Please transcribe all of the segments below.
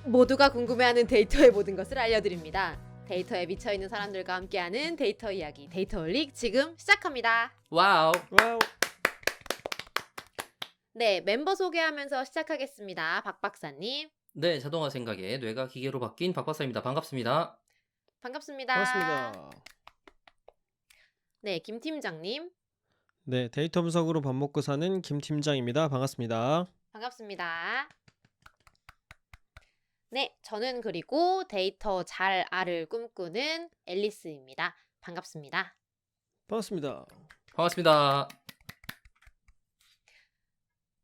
모두가 궁금해하는 데이터의 모든 것을 알려드립니다. 데이터에 미쳐있는 사람들과 함께하는 데이터 이야기 데이터홀릭 지금 시작합니다. 와우. 와우. 네, 멤버 소개하면서 시작하겠습니다. 박 박사님. 네, 자동화 생각에 뇌가 기계로 바뀐 박 박사입니다. 반갑습니다. 반갑습니다. 반갑습니다. 네, 김 팀장님. 네, 데이터 분석으로 밥 먹고 사는 김 팀장입니다. 반갑습니다. 반갑습니다. 네, 저는 그리고 데이터 잘 알을 꿈꾸는 앨리스입니다. 반갑습니다. 반갑습니다. 반갑습니다.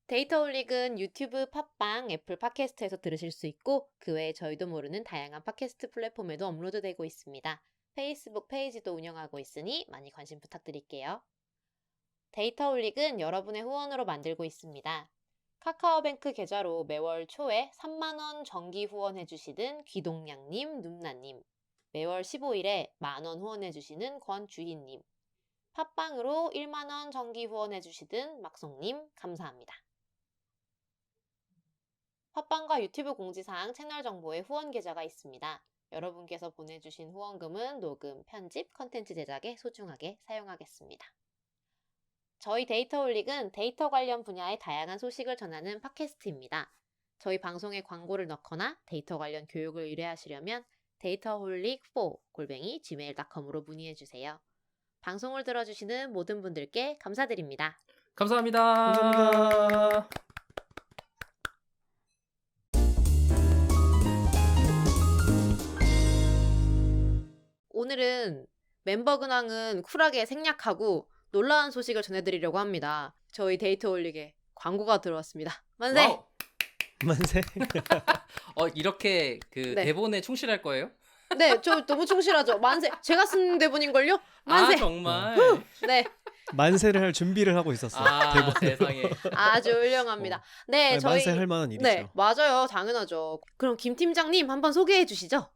데이터홀릭은 유튜브, 팟빵, 애플 팟캐스트에서 들으실 수 있고 그 외에 저희도 모르는 다양한 팟캐스트 플랫폼에도 업로드되고 있습니다. 페이스북 페이지도 운영하고 있으니 많이 관심 부탁드릴게요. 데이터홀릭은 여러분의 후원으로 만들고 있습니다. 카카오뱅크 계좌로 매월 초에 3만원 정기 후원해주시는 귀동냥님, 눔나님, 매월 15일에 만원 후원해주시는 권주희님, 팟빵으로 1만원 정기 후원해주시든 막송님 감사합니다. 팟빵과 유튜브 공지사항 채널 정보에 후원 계좌가 있습니다. 여러분께서 보내주신 후원금은 녹음, 편집, 컨텐츠 제작에 소중하게 사용하겠습니다. 저희 데이터홀릭은 데이터 관련 분야의 다양한 소식을 전하는 팟캐스트입니다. 저희 방송에 광고를 넣거나 데이터 관련 교육을 의뢰하시려면 dataholik4@gmail.com으로 문의해주세요. 방송을 들어주시는 모든 분들께 감사드립니다. 감사합니다. 감사합니다. 오늘은 멤버 근황은 쿨하게 생략하고 놀라운 소식을 전해드리려고 합니다. 저희 데이터홀릭에 광고가 들어왔습니다. 만세! 와우. 만세. 이렇게 네. 대본에 충실할 거예요? 네, 저 너무 충실하죠. 만세! 제가 쓴 대본인걸요? 만세! 아, 정말. 네, 만세를 할 준비를 하고 있었어요. 아, 세상에. 아주 훌륭합니다. 네, 아니, 저희 만세 할 만한 일이죠. 네, 맞아요. 당연하죠. 그럼 김 팀장님 한번 소개해 주시죠.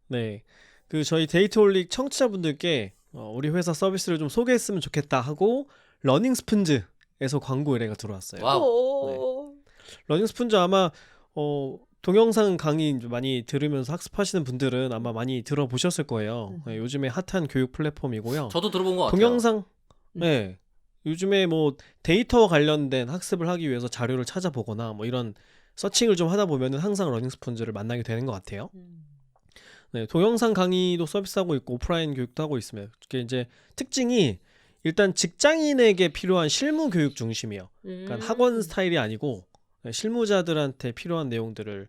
네, 그 저희 데이터홀릭 청취자분들께 우리 회사 서비스를 좀 소개했으면 좋겠다 하고 러닝스푼즈에서 광고 의뢰가 들어왔어요. 와우. 오. 러닝스푼즈 아마 동영상 강의 많이 들으면서 학습하시는 분들은 아마 많이 들어보셨을 거예요. 네, 요즘에 핫한 교육 플랫폼이고요. 저도 들어본 것 같아요. 동영상, 네, 요즘에 뭐 데이터 관련된 학습을 하기 위해서 자료를 찾아보거나 뭐 이런 서칭을 좀 하다 보면은 항상 러닝스푼즈를 만나게 되는 것 같아요. 네, 동영상 강의도 서비스하고 있고 오프라인 교육도 하고 있습니다. 이게 이제 특징이 일단 직장인에게 필요한 실무 교육 중심이에요. 그러니까 학원 스타일이 아니고 실무자들한테 필요한 내용들을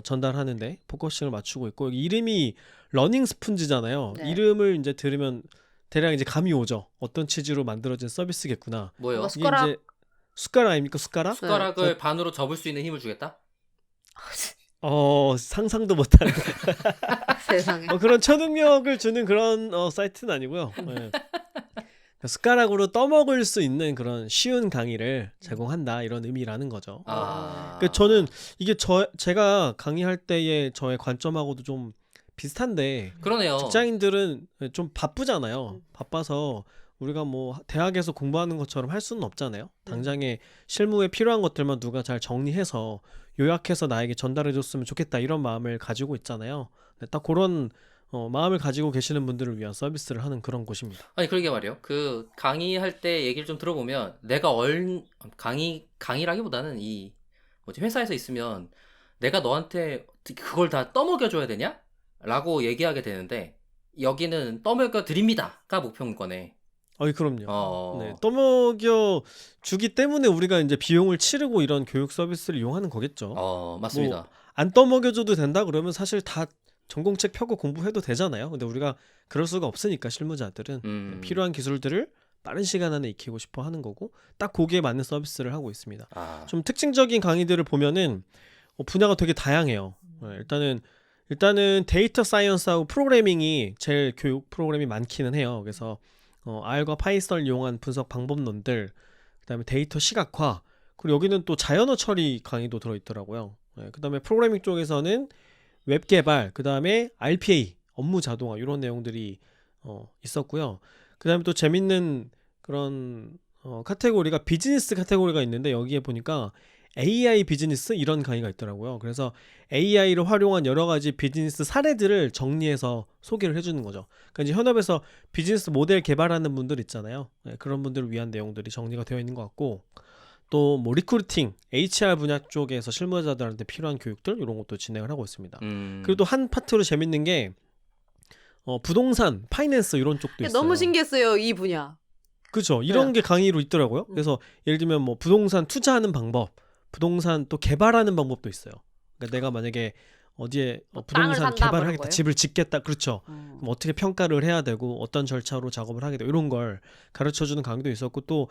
전달하는데 포커싱을 맞추고 있고 이름이 러닝 스푼지잖아요. 네. 이름을 이제 들으면 대략 이제 감이 오죠. 어떤 취지로 만들어진 서비스겠구나. 뭐요? 뭐 숟가락? 이게 이제 숟가락 아닙니까? 숟가락? 숟가락을 반으로 접을 수 있는 힘을 주겠다? 상상도 못하는 세상에. 그런 초능력을 주는 그런 사이트는 아니고요. 네. 숟가락으로 떠먹을 수 있는 그런 쉬운 강의를 제공한다 이런 의미라는 거죠. 아. 그러니까 저는 이게 제가 강의할 때의 저의 관점하고도 좀 비슷한데 그러네요. 직장인들은 좀 바쁘잖아요. 바빠서 우리가 뭐 대학에서 공부하는 것처럼 할 수는 없잖아요. 당장에 실무에 필요한 것들만 누가 잘 정리해서 요약해서 나에게 전달해 줬으면 좋겠다 이런 마음을 가지고 있잖아요. 딱 그런 마음을 가지고 계시는 분들을 위한 서비스를 하는 그런 곳입니다. 아니, 그러게 말이에요. 그 강의할 때 얘기를 좀 들어보면 내가 강의라기보다는 회사에서 있으면 내가 너한테 그걸 다 떠먹여줘야 되냐? 라고 얘기하게 되는데 여기는 떠먹여 드립니다가 목표인 거네. 그럼요. 네, 떠먹여 주기 때문에 우리가 이제 비용을 치르고 이런 교육 서비스를 이용하는 거겠죠. 맞습니다. 안 떠먹여 줘도 된다 그러면 사실 다 전공책 펴고 공부해도 되잖아요. 근데 우리가 그럴 수가 없으니까 실무자들은 필요한 기술들을 빠른 시간 안에 익히고 싶어 하는 거고 딱 거기에 맞는 서비스를 하고 있습니다. 좀 특징적인 강의들을 보면은 분야가 되게 다양해요. 일단은 데이터 사이언스하고 프로그래밍이 제일 교육 프로그램이 많기는 해요. 그래서 R과 파이썬을 이용한 분석 방법론들, 그다음에 데이터 시각화, 그리고 여기는 또 자연어 처리 강의도 들어있더라고요. 그다음에 프로그래밍 쪽에서는 웹 개발, 그다음에 RPA, 업무 자동화 이런 내용들이 있었고요. 그다음에 또 재밌는 그런 카테고리가 비즈니스 카테고리가 있는데 여기에 보니까 AI 비즈니스 이런 강의가 있더라고요. 그래서 AI를 활용한 여러 가지 비즈니스 사례들을 정리해서 소개를 해주는 거죠. 그러니까 이제 현업에서 비즈니스 모델 개발하는 분들 있잖아요. 네, 그런 분들을 위한 내용들이 정리가 되어 있는 것 같고 또 뭐 리크루팅, HR 분야 쪽에서 실무자들한테 필요한 교육들 이런 것도 진행을 하고 있습니다. 그리고 또 한 파트로 재밌는 게 부동산, 파이낸스 이런 쪽도 있어요. 너무 신기했어요, 이 분야. 그렇죠. 이런 게 강의로 있더라고요. 그래서 예를 들면 뭐 부동산 투자하는 방법, 부동산 또 개발하는 방법도 있어요. 그러니까 내가 만약에 어디에 땅을 부동산 산다, 뭐 이런 개발하겠다, 거예요? 집을 짓겠다, 그렇죠. 그럼 어떻게 평가를 해야 되고 어떤 절차로 작업을 하게 되고 이런 걸 가르쳐주는 강의도 있었고 또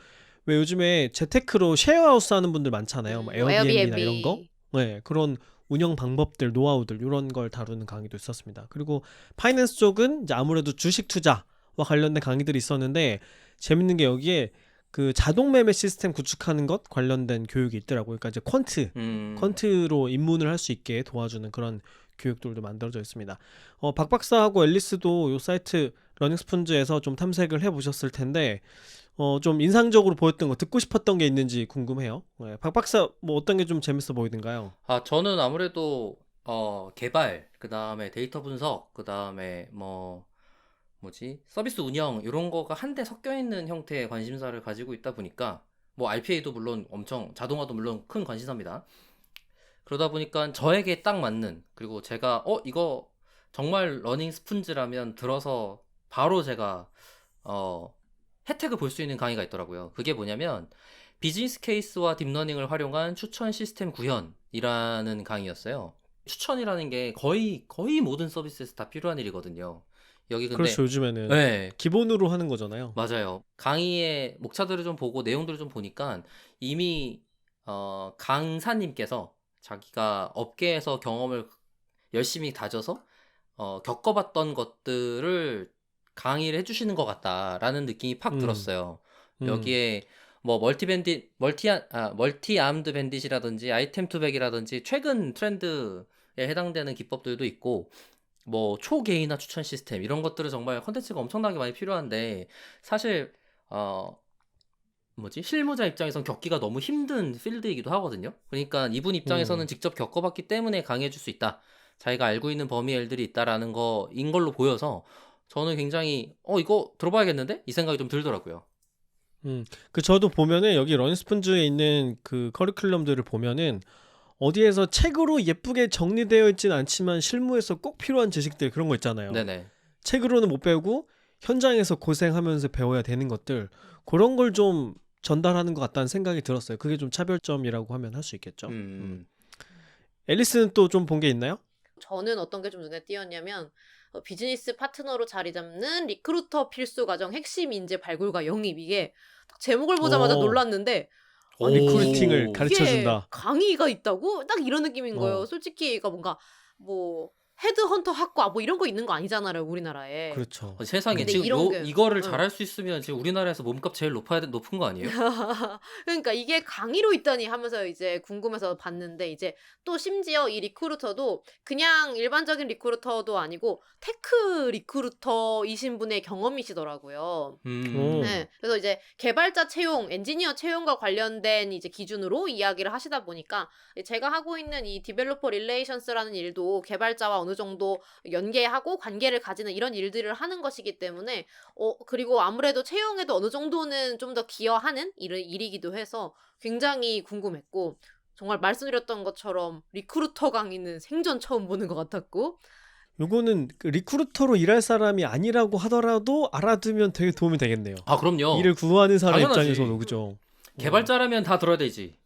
왜 요즘에 재테크로 쉐어하우스 하는 분들 많잖아요. 뭐 에어비앤비나 이런 거. 네, 그런 운영 방법들, 노하우들 이런 걸 다루는 강의도 있었습니다. 그리고 파이낸스 쪽은 이제 아무래도 주식 투자와 관련된 강의들이 있었는데 재밌는 게 여기에 그 자동 매매 시스템 구축하는 것 관련된 교육이 있더라고요. 그러니까 이제 퀀트로 입문을 할 수 있게 도와주는 그런 교육들도 만들어져 있습니다. 박 박사하고 앨리스도 이 사이트 러닝스푼즈에서 좀 탐색을 해보셨을 텐데 좀 인상적으로 보였던 거 듣고 싶었던 게 있는지 궁금해요. 네, 박 박사 뭐 어떤 게 좀 재밌어 보이던가요? 저는 아무래도 개발, 그 다음에 데이터 분석, 그 다음에 서비스 운영 이런 거가 한데 섞여 있는 형태의 관심사를 가지고 있다 보니까 뭐 RPA도 물론 엄청 자동화도 물론 큰 관심사입니다. 그러다 보니까 저에게 딱 맞는, 그리고 제가 이거 정말 러닝 스푼즈라면 들어서 바로 제가 혜택을 볼 수 있는 강의가 있더라고요. 그게 뭐냐면 비즈니스 케이스와 딥러닝을 활용한 추천 시스템 구현이라는 강의였어요. 추천이라는 게 거의 모든 서비스에서 다 필요한 일이거든요. 여기 근데 그렇죠. 요즘에는 네, 기본으로 하는 거잖아요. 맞아요. 강의의 목차들을 좀 보고 내용들을 좀 보니까 이미 강사님께서 자기가 업계에서 경험을 열심히 다져서 겪어봤던 것들을 강의를 해주시는 것 같다라는 느낌이 팍 들었어요. 여기에 뭐 멀티 아임드 밴딧이라든지 아이템 투백이라든지 최근 트렌드에 해당되는 기법들도 있고 뭐 초개인화 추천 시스템 이런 것들은 정말 컨텐츠가 엄청나게 많이 필요한데 사실 실무자 입장에선 겪기가 너무 힘든 필드이기도 하거든요. 그러니까 이분 입장에서는 직접 겪어봤기 때문에 강의해줄 수 있다. 자기가 알고 있는 범위의 일들이 있다라는 거인 걸로 보여서 저는 굉장히 이거 들어봐야겠는데? 이 생각이 좀 들더라고요. 그 저도 보면은 여기 러닝스푼즈에 있는 그 커리큘럼들을 보면은 어디에서 책으로 예쁘게 정리되어 있진 않지만 실무에서 꼭 필요한 지식들 그런 거 있잖아요. 네네. 책으로는 못 배우고 현장에서 고생하면서 배워야 되는 것들 그런 걸 좀 전달하는 것 같다는 생각이 들었어요. 그게 좀 차별점이라고 하면 할 수 있겠죠. 앨리스는 또 좀 본 게 있나요? 저는 어떤 게 좀 눈에 띄었냐면 비즈니스 파트너로 자리 잡는 리크루터 필수 과정 핵심 인재 발굴과 영입 이게 딱 제목을 보자마자 오. 놀랐는데 리크루팅을 오. 가르쳐준다. 이게 강의가 있다고? 딱 이런 느낌인 거예요. 어. 솔직히 이거 뭔가 뭐 헤드헌터 학과 뭐 이런 거 있는 거 아니잖아요, 우리나라에. 그렇죠. 세상에 근데 지금 이런 게 이거를 잘할 수 있으면 지금 우리나라에서 몸값 제일 높은 거 아니에요? 그러니까 이게 강의로 있다니 하면서 이제 궁금해서 봤는데 이제 또 심지어 이 리크루터도 그냥 일반적인 리크루터도 아니고 테크 리크루터이신 분의 경험이시더라고요. 네, 그래서 이제 개발자 채용, 엔지니어 채용과 관련된 이제 기준으로 이야기를 하시다 보니까 제가 하고 있는 이 디벨로퍼 릴레이션스라는 일도 개발자와 어느 정도 연계하고 관계를 가지는 이런 일들을 하는 것이기 때문에 그리고 아무래도 채용에도 어느 정도는 좀 더 기여하는 일이기도 해서 굉장히 궁금했고 정말 말씀드렸던 것처럼 리크루터 강의는 생전 처음 보는 것 같았고 요거는 그 리크루터로 일할 사람이 아니라고 하더라도 알아두면 되게 도움이 되겠네요. 아, 그럼요. 일을 구하는 사람 당연하지. 입장에서도 그죠. 개발자라면 다 들어야 되지.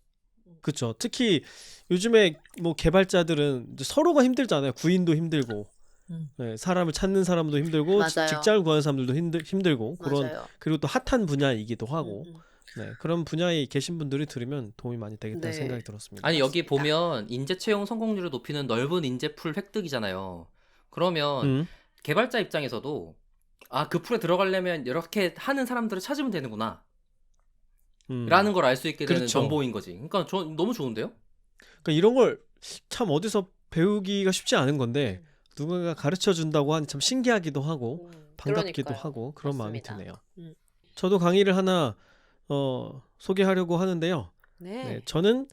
그렇죠. 특히 요즘에 뭐 개발자들은 이제 서로가 힘들잖아요. 구인도 힘들고 네, 사람을 찾는 사람도 힘들고 맞아요. 직장을 구하는 사람들도 힘들고 그런 맞아요. 그리고 또 핫한 분야이기도 하고 네, 그런 분야에 계신 분들이 들으면 도움이 많이 되겠다는 네. 생각이 들었습니다. 아니 여기 맞습니다. 보면 인재 채용 성공률을 높이는 넓은 인재 풀 획득이잖아요. 그러면 개발자 입장에서도 그 풀에 들어가려면 이렇게 하는 사람들을 찾으면 되는구나 라는 걸 알 수 있게 되는 그렇죠. 정보인 거지. 그러니까 저 너무 좋은데요? 그러니까 이런 걸 참 어디서 배우기가 쉽지 않은 건데 누군가 가르쳐 준다고 하니 참 신기하기도 하고 반갑기도 그러니까요. 하고 그런 맞습니다. 마음이 드네요. 저도 강의를 하나 소개하려고 하는데요. 네. 네, 저는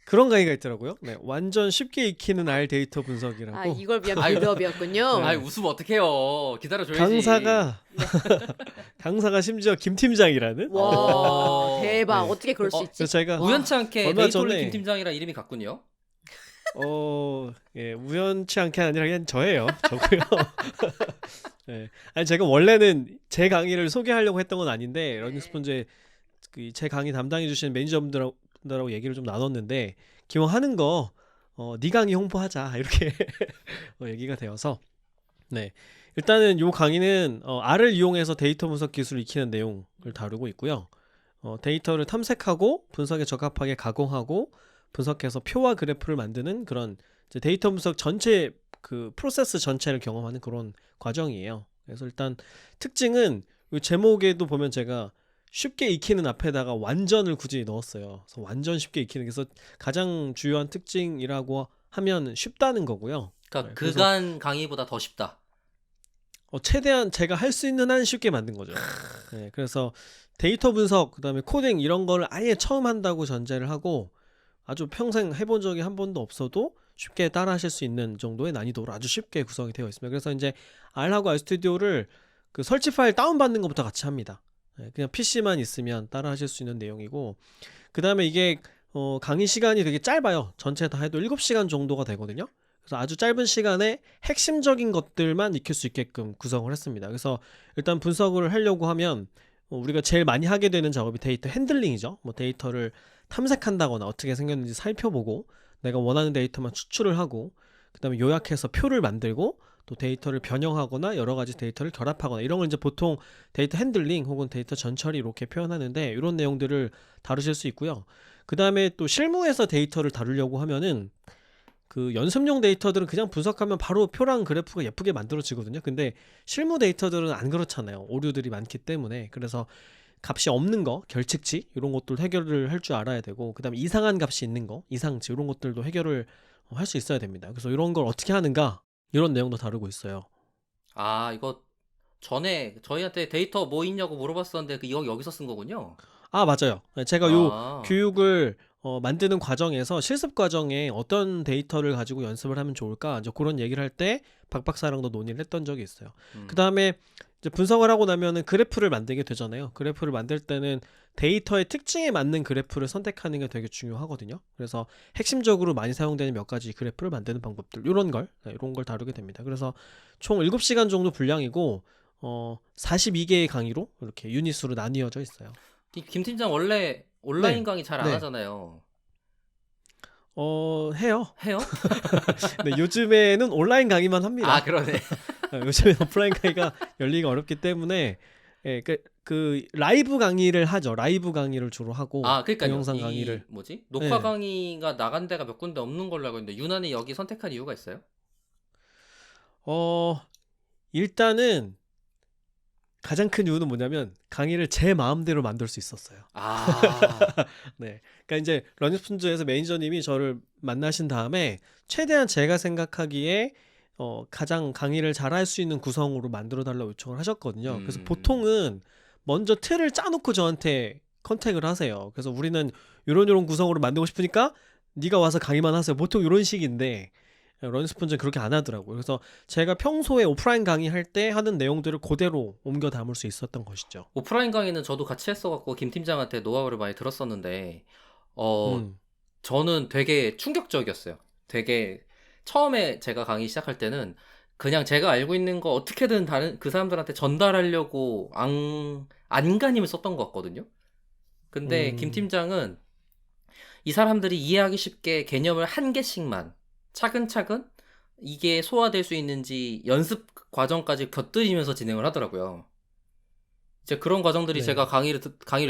그런 강의가 있더라고요. 네, 완전 쉽게 익히는 R 데이터 분석이라고. 아, 이걸 위한 아유. 빌드업이었군요. 네. 아이 웃으면 어떡해요. 기다려줘야지. 강사가 심지어 김 팀장이라는. 와, 어. 대박. 네. 어떻게 그럴 수 있지? 그래서 제가 우연치 않게 얼마 데이터올릭 전에- 김 팀장이랑 이름이 같군요. 예, 우연치 않게 아니라 그냥 저예요. 저고요. 예. 아니 제가 원래는 제 강의를 소개하려고 했던 건 아닌데 러닝스폰즈에 제 강의 담당해 주시는 매니저분들하고 얘기를 좀 나눴는데 기왕 하는 거 네 강의 홍보하자 이렇게 얘기가 되어서 네. 일단은 요 강의는 R을 이용해서 데이터 분석 기술을 익히는 내용을 다루고 있고요. 데이터를 탐색하고 분석에 적합하게 가공하고 분석해서 표와 그래프를 만드는 그런 이제 데이터 분석 전체 그 프로세스 전체를 경험하는 그런 과정이에요. 그래서 일단 특징은 이 제목에도 보면 제가 쉽게 익히는 앞에다가 완전을 굳이 넣었어요. 그래서 완전 쉽게 익히는, 그래서 가장 주요한 특징이라고 하면 쉽다는 거고요. 그러니까 네, 그래서- 그간 강의보다 더 쉽다. 최대한 제가 할 수 있는 한 쉽게 만든 거죠. 네, 그래서 데이터 분석, 그다음에 코딩 이런 거를 아예 처음 한다고 전제를 하고 아주 평생 해본 적이 한 번도 없어도 쉽게 따라하실 수 있는 정도의 난이도로 아주 쉽게 구성이 되어 있습니다. 그래서 이제 R하고 RStudi오를 그 설치 파일 다운받는 것부터 같이 합니다. 네, 그냥 PC만 있으면 따라하실 수 있는 내용이고, 그 다음에 이게 강의 시간이 되게 짧아요. 전체 다 해도 7시간 정도가 되거든요. 그래서 아주 짧은 시간에 핵심적인 것들만 익힐 수 있게끔 구성을 했습니다. 그래서 일단 분석을 하려고 하면 우리가 제일 많이 하게 되는 작업이 데이터 핸들링이죠. 뭐 데이터를 탐색한다거나 어떻게 생겼는지 살펴보고 내가 원하는 데이터만 추출을 하고 그 다음에 요약해서 표를 만들고 또 데이터를 변형하거나 여러 가지 데이터를 결합하거나 이런 걸 이제 보통 데이터 핸들링 혹은 데이터 전처리 이렇게 표현하는데 이런 내용들을 다루실 수 있고요. 그 다음에 또 실무에서 데이터를 다루려고 하면은 그 연습용 데이터들은 그냥 분석하면 바로 표랑 그래프가 예쁘게 만들어지거든요. 근데 실무 데이터들은 안 그렇잖아요. 오류들이 많기 때문에. 그래서 값이 없는 거, 결칙치 이런 것들 해결을 할 줄 알아야 되고, 그 다음에 이상한 값이 있는 거, 이상치 이런 것들도 해결을 할 수 있어야 됩니다. 그래서 이런 걸 어떻게 하는가 이런 내용도 다루고 있어요. 아, 이거 전에 저희한테 데이터 뭐 있냐고 물어봤었는데 이거 여기서 쓴 거군요. 아, 맞아요. 제가 요 아. 교육을 만드는 과정에서 실습 과정에 어떤 데이터를 가지고 연습을 하면 좋을까 이제 그런 얘기를 할 때 박 박사랑도 논의를 했던 적이 있어요. 그 다음에 이제 분석을 하고 나면은 그래프를 만들게 되잖아요. 그래프를 만들 때는 데이터의 특징에 맞는 그래프를 선택하는 게 되게 중요하거든요. 그래서 핵심적으로 많이 사용되는 몇 가지 그래프를 만드는 방법들 이런 걸 다루게 됩니다. 그래서 총 7시간 정도 분량이고 42개의 강의로 이렇게 유닛으로 나뉘어져 있어요. 김 팀장 원래 온라인 네. 강의 잘 안 네. 하잖아요. 해요. 해요? 네, 요즘에는 온라인 강의만 합니다. 아, 그러네. 요즘에 오프라인 강의가 열리기가 어렵기 때문에 그 라이브 강의를 하죠. 라이브 강의를 주로 하고 아, 그러니까 동영상 강의를. 뭐지? 녹화 네. 강의가 나간 데가 몇 군데 없는 걸로 알고 있는데 유난히 여기 선택한 이유가 있어요? 일단은 가장 큰 이유는 뭐냐면 강의를 제 마음대로 만들 수 있었어요. 아, 네. 그러니까 이제 러닝스폰즈에서 매니저님이 저를 만나신 다음에 최대한 제가 생각하기에 가장 강의를 잘할 수 있는 구성으로 만들어 달라고 요청을 하셨거든요. 그래서 보통은 먼저 틀을 짜놓고 저한테 컨택을 하세요. 그래서 우리는 요런 구성으로 만들고 싶으니까 네가 와서 강의만 하세요. 보통 이런 식인데 러닝스폰즈는 그렇게 안 하더라고요. 그래서 제가 평소에 오프라인 강의할 때 하는 내용들을 그대로 옮겨 담을 수 있었던 것이죠. 오프라인 강의는 저도 같이 했어갖고 김 팀장한테 노하우를 많이 들었었는데 저는 되게 충격적이었어요. 되게 처음에 제가 강의 시작할 때는 그냥 제가 알고 있는 거 어떻게든 다른 그 사람들한테 전달하려고 안간힘을 썼던 것 같거든요. 근데 김 팀장은 이 사람들이 이해하기 쉽게 개념을 한 개씩만 차근차근 이게 소화될 수 있는지 연습 과정까지 곁들이면서 진행을 하더라고요. 이제 그런 과정들이 네. 제가 강의를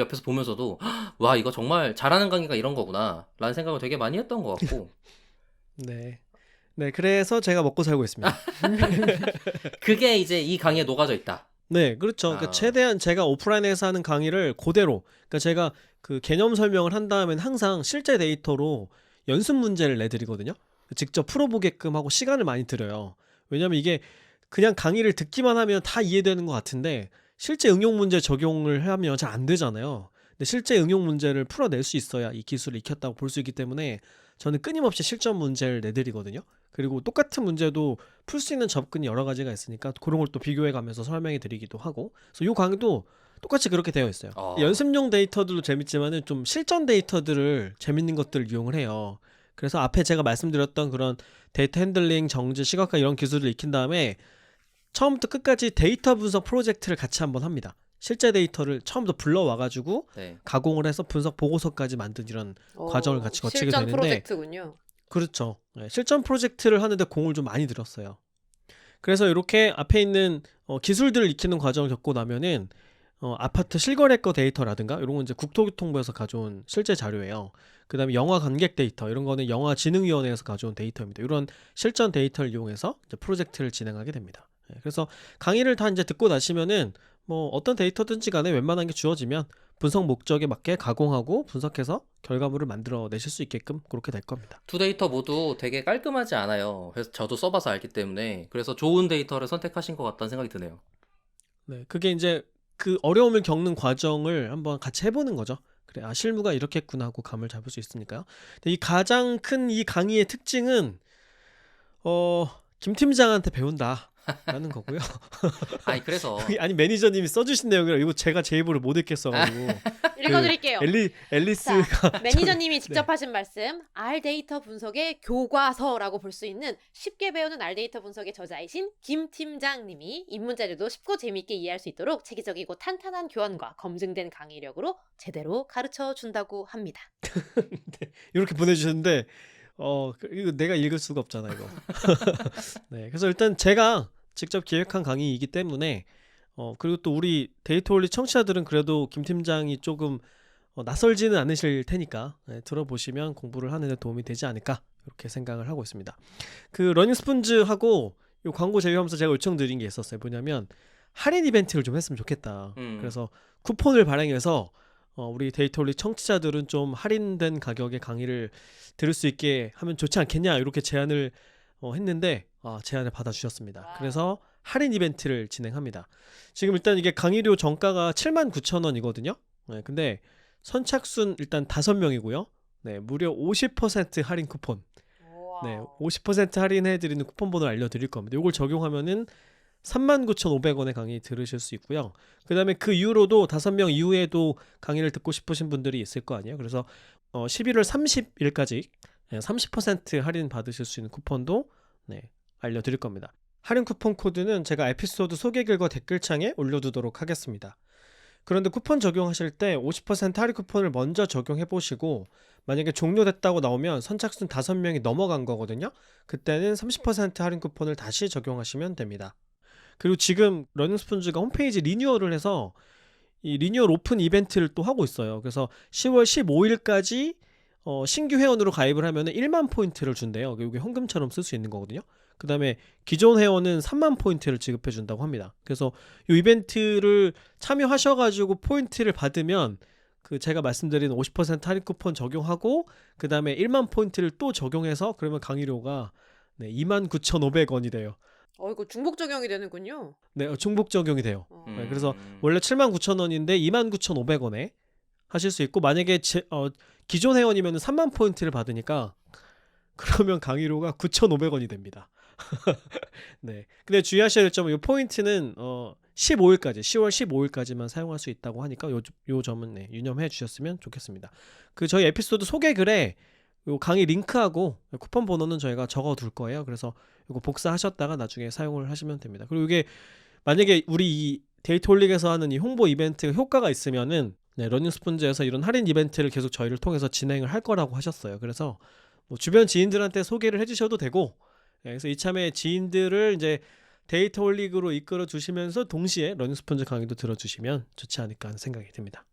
옆에서 보면서도 와, 이거 정말 잘하는 강의가 이런 거구나 라는 생각을 되게 많이 했던 것 같고 네. 네, 그래서 제가 먹고 살고 있습니다. 그게 이제 이 강의에 녹아져 있다. 네, 그렇죠. 그러니까 아. 최대한 제가 오프라인에서 하는 강의를 그대로, 그러니까 제가 그 개념 설명을 한 다음엔 항상 실제 데이터로 연습 문제를 내드리거든요. 직접 풀어보게끔 하고 시간을 많이 들여요. 왜냐면 이게 그냥 강의를 듣기만 하면 다 이해되는 것 같은데 실제 응용 문제 적용을 하면 잘 안 되잖아요. 근데 실제 응용 문제를 풀어낼 수 있어야 이 기술을 익혔다고 볼 수 있기 때문에 저는 끊임없이 실전 문제를 내드리거든요. 그리고 똑같은 문제도 풀 수 있는 접근이 여러 가지가 있으니까 그런 걸 또 비교해 가면서 설명해 드리기도 하고, 그래서 이 강의도 똑같이 그렇게 되어 있어요. 연습용 데이터들도 재밌지만은 좀 실전 데이터들을 재밌는 것들을 이용을 해요. 그래서 앞에 제가 말씀드렸던 그런 데이터 핸들링, 정지, 시각화 이런 기술을 익힌 다음에 처음부터 끝까지 데이터 분석 프로젝트를 같이 한번 합니다. 실제 데이터를 처음부터 불러와가지고 네. 가공을 해서 분석 보고서까지 만든 이런 과정을 같이 거치게 실전 되는데, 프로젝트군요. 그렇죠. 네, 실전 프로젝트를 하는데 공을 좀 많이 들였어요. 그래서 이렇게 앞에 있는 기술들을 익히는 과정을 겪고 나면은 아파트 실거래가 데이터라든가 이런 건 이제 국토교통부에서 가져온 실제 자료예요. 그 다음에 영화 관객 데이터 이런 거는 영화진흥위원회에서 가져온 데이터입니다. 이런 실전 데이터를 이용해서 이제 프로젝트를 진행하게 됩니다. 예, 그래서 강의를 다 이제 듣고 나시면은 뭐 어떤 데이터든지 간에 웬만한 게 주어지면 분석 목적에 맞게 가공하고 분석해서 결과물을 만들어 내실 수 있게끔 그렇게 될 겁니다. 두 데이터 모두 되게 깔끔하지 않아요. 그래서 저도 써봐서 알기 때문에 그래서 좋은 데이터를 선택하신 것 같다는 생각이 드네요. 네, 그게 이제 그 어려움을 겪는 과정을 한번 같이 해보는 거죠. 그래, 아, 실무가 이렇게 했구나 하고 감을 잡을 수 있으니까요. 근데 이 가장 큰 이 강의의 특징은 김 팀장한테 배운다라는 거고요. 아니 그래서 아니 매니저님이 써주신 내용이라 이거 제가 제 입으로 못 읽겠어가지고 읽어드릴게요. 앨리스가 매니저님이 직접 네. 하신 말씀, R 데이터 분석의 교과서라고 볼 수 있는 쉽게 배우는 R 데이터 분석의 저자이신 김 팀장님이 입문자들도 쉽고 재미있게 이해할 수 있도록 체계적이고 탄탄한 교환과 검증된 강의력으로 제대로 가르쳐 준다고 합니다. 네, 이렇게 보내주셨는데 이거 내가 읽을 수가 없잖아 이거. 네, 그래서 일단 제가 직접 기획한 강의이기 때문에 그리고 또 우리 데이터올리 청취자들은 그래도 김 팀장이 조금 낯설지는 않으실 테니까 네, 들어보시면 공부를 하는 데 도움이 되지 않을까 이렇게 생각을 하고 있습니다. 그 러닝스푼즈하고 이 광고 제휴하면서 제가 요청드린 게 있었어요. 뭐냐면 할인 이벤트를 좀 했으면 좋겠다. 그래서 쿠폰을 발행해서 우리 데이터올리 청취자들은 좀 할인된 가격에 강의를 들을 수 있게 하면 좋지 않겠냐 이렇게 제안을 했는데 제안을 받아주셨습니다. 와우. 그래서 할인 이벤트를 진행합니다. 지금 일단 이게 강의료 정가가 79,000원이거든요. 네, 근데 선착순 일단 5명이고요. 네, 무려 50% 할인 쿠폰. 네, 50% 할인해드리는 쿠폰 번호를 알려드릴 겁니다. 이걸 적용하면은 39,500원의 강의 들으실 수 있고요. 그 다음에 그 이후로도 5명 이후에도 강의를 듣고 싶으신 분들이 있을 거 아니에요. 그래서 11월 30일까지 30% 할인 받으실 수 있는 쿠폰도 네, 알려드릴 겁니다. 할인 쿠폰 코드는 제가 에피소드 소개글과 댓글창에 올려두도록 하겠습니다. 그런데 쿠폰 적용하실 때 50% 할인 쿠폰을 먼저 적용해 보시고 만약에 종료됐다고 나오면 선착순 5명이 넘어간 거거든요. 그때는 30% 할인 쿠폰을 다시 적용하시면 됩니다. 그리고 지금 러닝스푼즈가 홈페이지 리뉴얼을 해서 이 리뉴얼 오픈 이벤트를 또 하고 있어요. 그래서 10월 15일까지 신규 회원으로 가입을 하면 1만 포인트를 준대요. 이게 현금처럼 쓸 수 있는 거거든요. 그 다음에 기존 회원은 3만 포인트를 지급해 준다고 합니다. 그래서 이 이벤트를 참여하셔가지고 포인트를 받으면 그 제가 말씀드린 50% 할인 쿠폰 적용하고 그 다음에 1만 포인트를 또 적용해서 그러면 강의료가 29,500원이 돼요. 이거 중복 적용이 되는군요. 네, 중복 적용이 돼요. 네, 그래서 원래 79,000원인데 29,500원에 하실 수 있고 만약에 기존 회원이면 3만 포인트를 받으니까 그러면 강의료가 9,500원이 됩니다. 네. 근데 주의하셔야 될 점은 이 포인트는 15일까지 10월 15일까지만 사용할 수 있다고 하니까 요 점은 네, 유념해 주셨으면 좋겠습니다. 그 저희 에피소드 소개글에 요 강의 링크하고 쿠폰 번호는 저희가 적어 둘 거예요. 그래서 이거 복사하셨다가 나중에 사용을 하시면 됩니다. 그리고 이게 만약에 우리 이 데이터올릭에서 하는 이 홍보 이벤트 효과가 있으면은 네, 러닝스푼즈에서 이런 할인 이벤트를 계속 저희를 통해서 진행을 할 거라고 하셨어요. 그래서 뭐 주변 지인들한테 소개를 해주셔도 되고, 네, 그래서 이참에 지인들을 이제 데이터올릭으로 이끌어 주시면서 동시에 러닝스푼즈 강의도 들어주시면 좋지 않을까 하는 생각이 듭니다.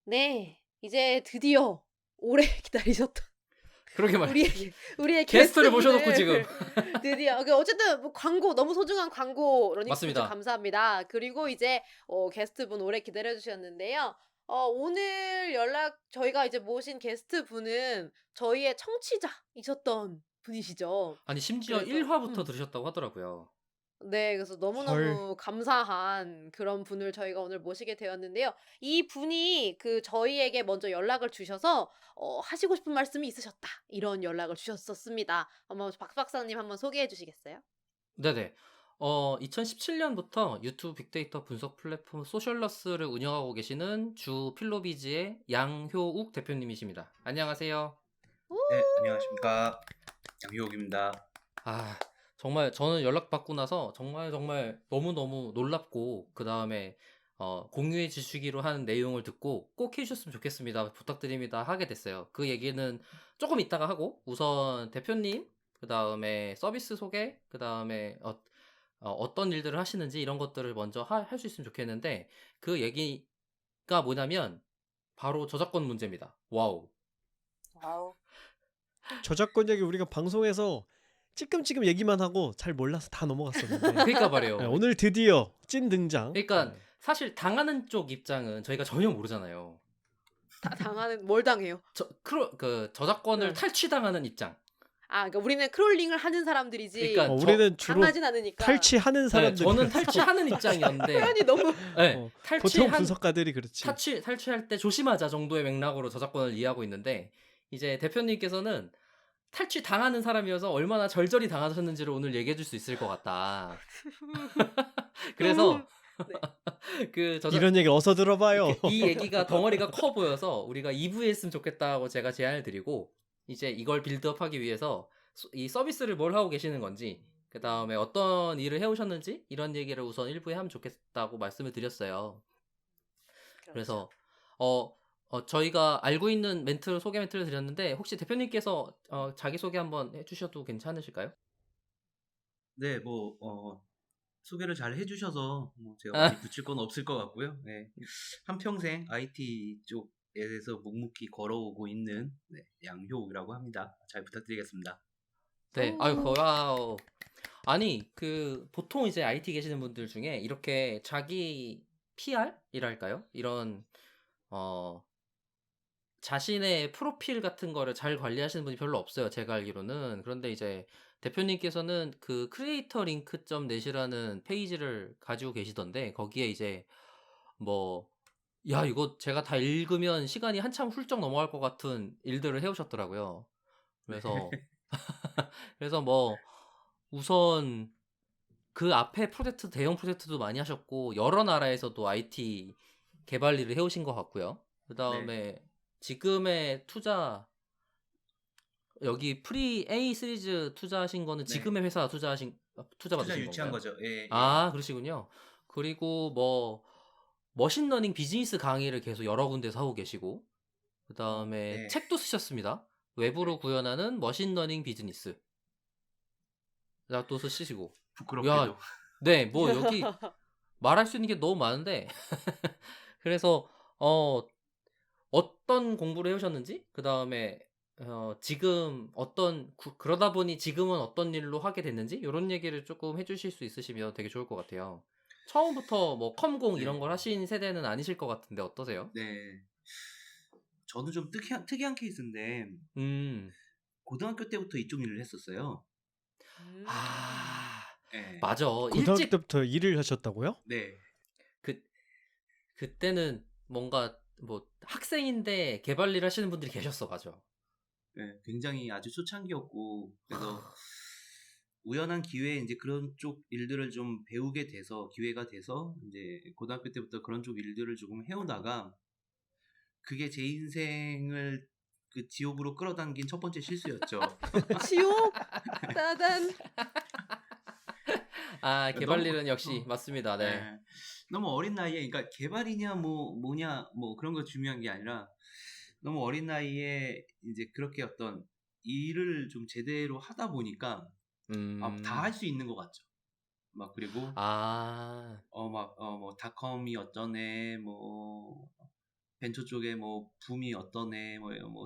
네, 이제 드디어 오래 기다리셨던 그러게 말이에요. 우리의 게스트를 게스트분을 모셔놓고 지금. 드디어 어쨌든 뭐 광고 너무 소중한 광고 러닝스푼즈 맞습니다. 감사합니다. 그리고 이제 게스트분 오래 기다려 주셨는데요. 오늘 저희가 이제 모신 게스트분은 저희의 청취자이셨던 분이시죠. 아니 심지어 그래서, 1화부터 들으셨다고 하더라고요. 네. 그래서 헐. 너무너무 감사한 그런 분을 저희가 오늘 모시게 되었는데요. 이 분이 저희에게 먼저 연락을 주셔서 "하시고 싶은 말씀이 있으셨다." 이런 연락을 주셨었습니다. 한번 박 박사님 한번 소개해 주시겠어요? 네네. 2017년부터 유튜브 빅데이터 분석 플랫폼 소셜러스를 운영하고 계시는 주 필로비즈의 양효욱 대표님이십니다. 안녕하세요. 네, 안녕하십니까. 양효욱입니다. 아, 정말 저는 연락받고 나서 정말 정말 너무너무 놀랍고 그다음에 공유해 주시기로 한 내용을 듣고 꼭 해주셨으면 좋겠습니다. 부탁드립니다. 하게 됐어요. 그 얘기는 조금 이따가 하고 우선 대표님, 그다음에 서비스 소개, 그다음에 어떤 일들을 하시는지 이런 것들을 먼저 할 수 있으면 좋겠는데 그 얘기가 뭐냐면 바로 저작권 문제입니다. 와우. 와우. 저작권 얘기 우리가 방송에서 찌끔찌끔 얘기만 하고 잘 몰라서 다 넘어갔었는데 그러니까 말이에요. 네, 오늘 드디어 찐 등장. 그러니까 네. 사실 당하는 쪽 입장은 저희가 전혀 모르잖아요. 당하는 뭘 당해요? 저작권을 네. 탈취당하는 입장. 그러니까 우리는 크롤링을 하는 사람들이지 그러니까 우리는 주로 당하진 않으니까. 탈취하는 네, 사람들. 저는 탈취하는 입장이었는데 표현이 너무 네, 보통 분석가들이 그렇지. 탈취할 때 조심하자 정도의 맥락으로 저작권을 이해하고 있는데 이제 대표님께서는 탈취 당하는 사람이어서 얼마나 절절히 당하셨는지를 오늘 얘기해 줄 수 있을 것 같다. 그래서 이런 얘기 어서 들어봐요. 이 얘기가 덩어리가 커 보여서 우리가 2부에 했으면 좋겠다고 제가 제안을 드리고 이제 이걸 빌드업하기 위해서 이 서비스를 뭘 하고 계시는 건지 그 다음에 어떤 일을 해오셨는지 이런 얘기를 우선 1부에 하면 좋겠다고 말씀을 드렸어요. 그래서 저희가 알고 있는 소개 멘트를 드렸는데 혹시 대표님께서 자기소개 한번 해주셔도 괜찮으실까요? 네, 소개를 잘 해주셔서 제가 많이 붙일 건 없을 것 같고요. 네, 한평생 IT 쪽에 대해서 묵묵히 걸어오고 있는 양효욱이라고 합니다. 잘 부탁드리겠습니다. 네, 아유, 와우. 아니, 보통 이제 IT 계시는 분들 중에 이렇게 자기 PR이랄까요? 이런, 자신의 프로필 같은 거를 잘 관리하시는 분이 별로 없어요. 제가 알기로는. 그런데 이제 대표님께서는 크리에이터 링크.net이라는 페이지를 가지고 계시던데, 거기에 이제 야, 이거 제가 다 읽으면 시간이 한참 훌쩍 넘어갈 것 같은 일들을 해오셨더라고요. 그래서, 그래서 우선 그 앞에 대형 프로젝트도 많이 하셨고, 여러 나라에서도 IT 개발 일을 해오신 것 같고요. 그 다음에 지금의 여기 프리 A 시리즈 투자하신 거는 지금의 회사 투자 받으신 유치한 건가요? 거죠. 예. 그러시군요. 그리고 머신러닝 비즈니스 강의를 계속 여러 군데서 하고 계시고, 그 다음에 책도 쓰셨습니다. 외부로 구현하는 머신러닝 비즈니스. 또 쓰시고. 부끄럽게도. 네, 여기 말할 수 있는 게 너무 많은데. 그래서, 어떤 공부를 해오셨는지, 그 다음에, 지금 그러다 보니 지금은 어떤 일로 하게 됐는지, 이런 얘기를 조금 해주실 수 있으시면 되게 좋을 것 같아요. 처음부터 컴공 이런 걸 하신 세대는 아니실 것 같은데, 어떠세요? 네. 저는 좀 특이한 케이스인데, 고등학교 때부터 이쪽 일을 했었어요. 네. 맞아. 고등학교 때부터 일을 하셨다고요? 네. 그때는 뭔가 학생인데 개발 일 하시는 분들이 계셨어, 맞아. 네, 굉장히 아주 초창기였고, 그래서 우연한 기회에 이제 그런 쪽 일들을 좀 배우게 돼서, 기회가 돼서, 이제 고등학교 때부터 그런 쪽 일들을 조금 해오다가, 그게 제 인생을 지옥으로 끌어당긴 첫 번째 실수였죠. 지옥? 따단. 개발 일은 역시 맞습니다. 네. 너무 어린 나이에, 그러니까 개발이냐 뭐냐 그런 거 중요한 게 아니라 너무 어린 나이에 이제 그렇게 어떤 일을 좀 제대로 하다 보니까 다 할 수 있는 것 같죠. 그리고 닷컴이 어떠네, 벤처 쪽에 붐이 어떠네,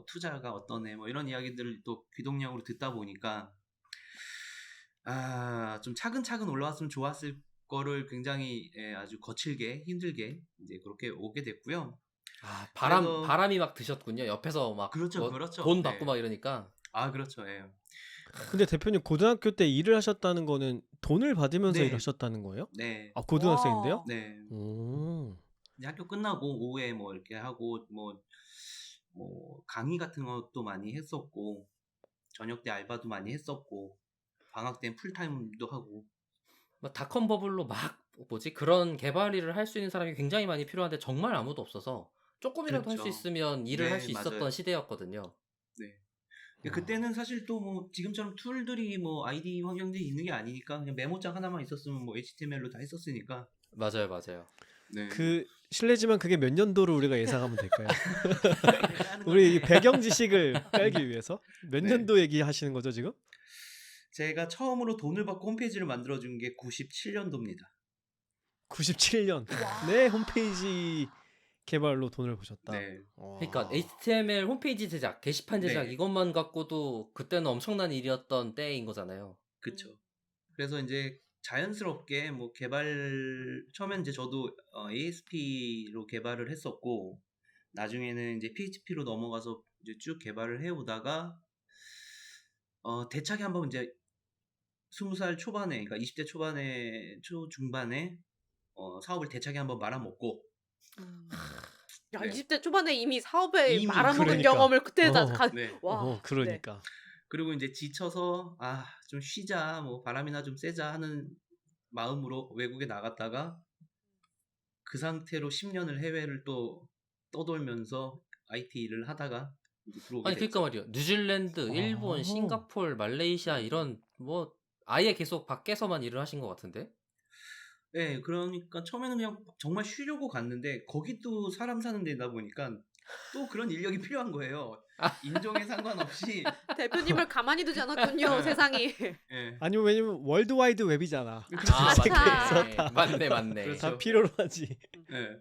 투자가 어떠네, 이런 이야기들을 또 귀동냥으로 듣다 보니까 좀 차근차근 올라왔으면 좋았을 거를 굉장히 아주 거칠게 힘들게 이제 그렇게 오게 됐고요. 바람이 막 드셨군요. 옆에서 막 그렇죠. 돈 받고 네. 막 이러니까. 아, 그렇죠. 예. 근데 대표님 고등학교 때 일을 하셨다는 거는 돈을 받으면서 네. 일하셨다는 거예요? 네. 아, 고등학생인데요? 와. 네. 오. 이제 학교 끝나고 오후에 뭐 이렇게 하고 강의 같은 것도 많이 했었고 저녁 때 알바도 많이 했었고 방학 땐 풀타임도 하고. 뭐 닷컴 버블로 막 뭐지 그런 개발 일을 할 수 있는 사람이 굉장히 많이 필요한데 정말 아무도 없어서 조금이라도 할 수 그렇죠. 있으면 일을 할 네, 수 있었던 맞아요. 시대였거든요. 네. 와. 그때는 사실 또 뭐 지금처럼 툴들이 뭐 아이디 환경들이 있는 게 아니니까 그냥 메모장 하나만 있었으면 뭐 HTML로 다 했었으니까. 맞아요, 맞아요. 네. 그 실례지만 그게 몇 년도로 우리가 예상하면 될까요? 하는 우리 이 건데 배경 지식을 깔기 위해서 몇 네. 년도 얘기하시는 거죠, 지금? 제가 처음으로 돈을 받고 홈페이지를 만들어준 게 97년도입니다. 97년. 네, 홈페이지 개발로 돈을 보셨다. 네. 그러니까 와. HTML 홈페이지 제작, 게시판 제작 네. 이것만 갖고도 그때는 엄청난 일이었던 때인 거잖아요. 그쵸. 그래서 이제 자연스럽게 뭐 개발 처음엔 이제 저도 ASP로 개발을 했었고 나중에는 이제 PHP로 넘어가서 이제 쭉 개발을 해오다가 대차게 한번 이제 20살 초반에, 그러니까 20대 초반에 초중반에 사업을 대차게 한번 말아먹고. 야, 네. 20대 초반에 이미 사업에 이미 말아먹은 그러니까. 경험을 그때 다 어. 네. 와. 네. 그러니까. 그리고 이제 지쳐서 좀 쉬자, 뭐 바람이나 좀 쐬자 하는 마음으로 외국에 나갔다가 그 상태로 10년을 해외를 또 떠돌면서 IT 일을 하다가 이제 들어오게 아니 그러니까 됐죠. 말이요. 뉴질랜드, 일본, 아. 싱가폴, 말레이시아 이런 뭐 아예 계속 밖에서만 일을 하신 것 같은데? 네, 그러니까 처음에는 그냥 정말 쉬려고 갔는데 거기도 사람 사는 데다 보니까 또 그런 인력이 필요한 거예요. 인종에 상관없이. 대표님을 가만히 두지 않았군요, 세상이. 예. 아니면 왜냐면 월드와이드 웹이잖아. 아, 맞네. 맞네, 맞네. 그렇죠. 다 필요로 하지. 예.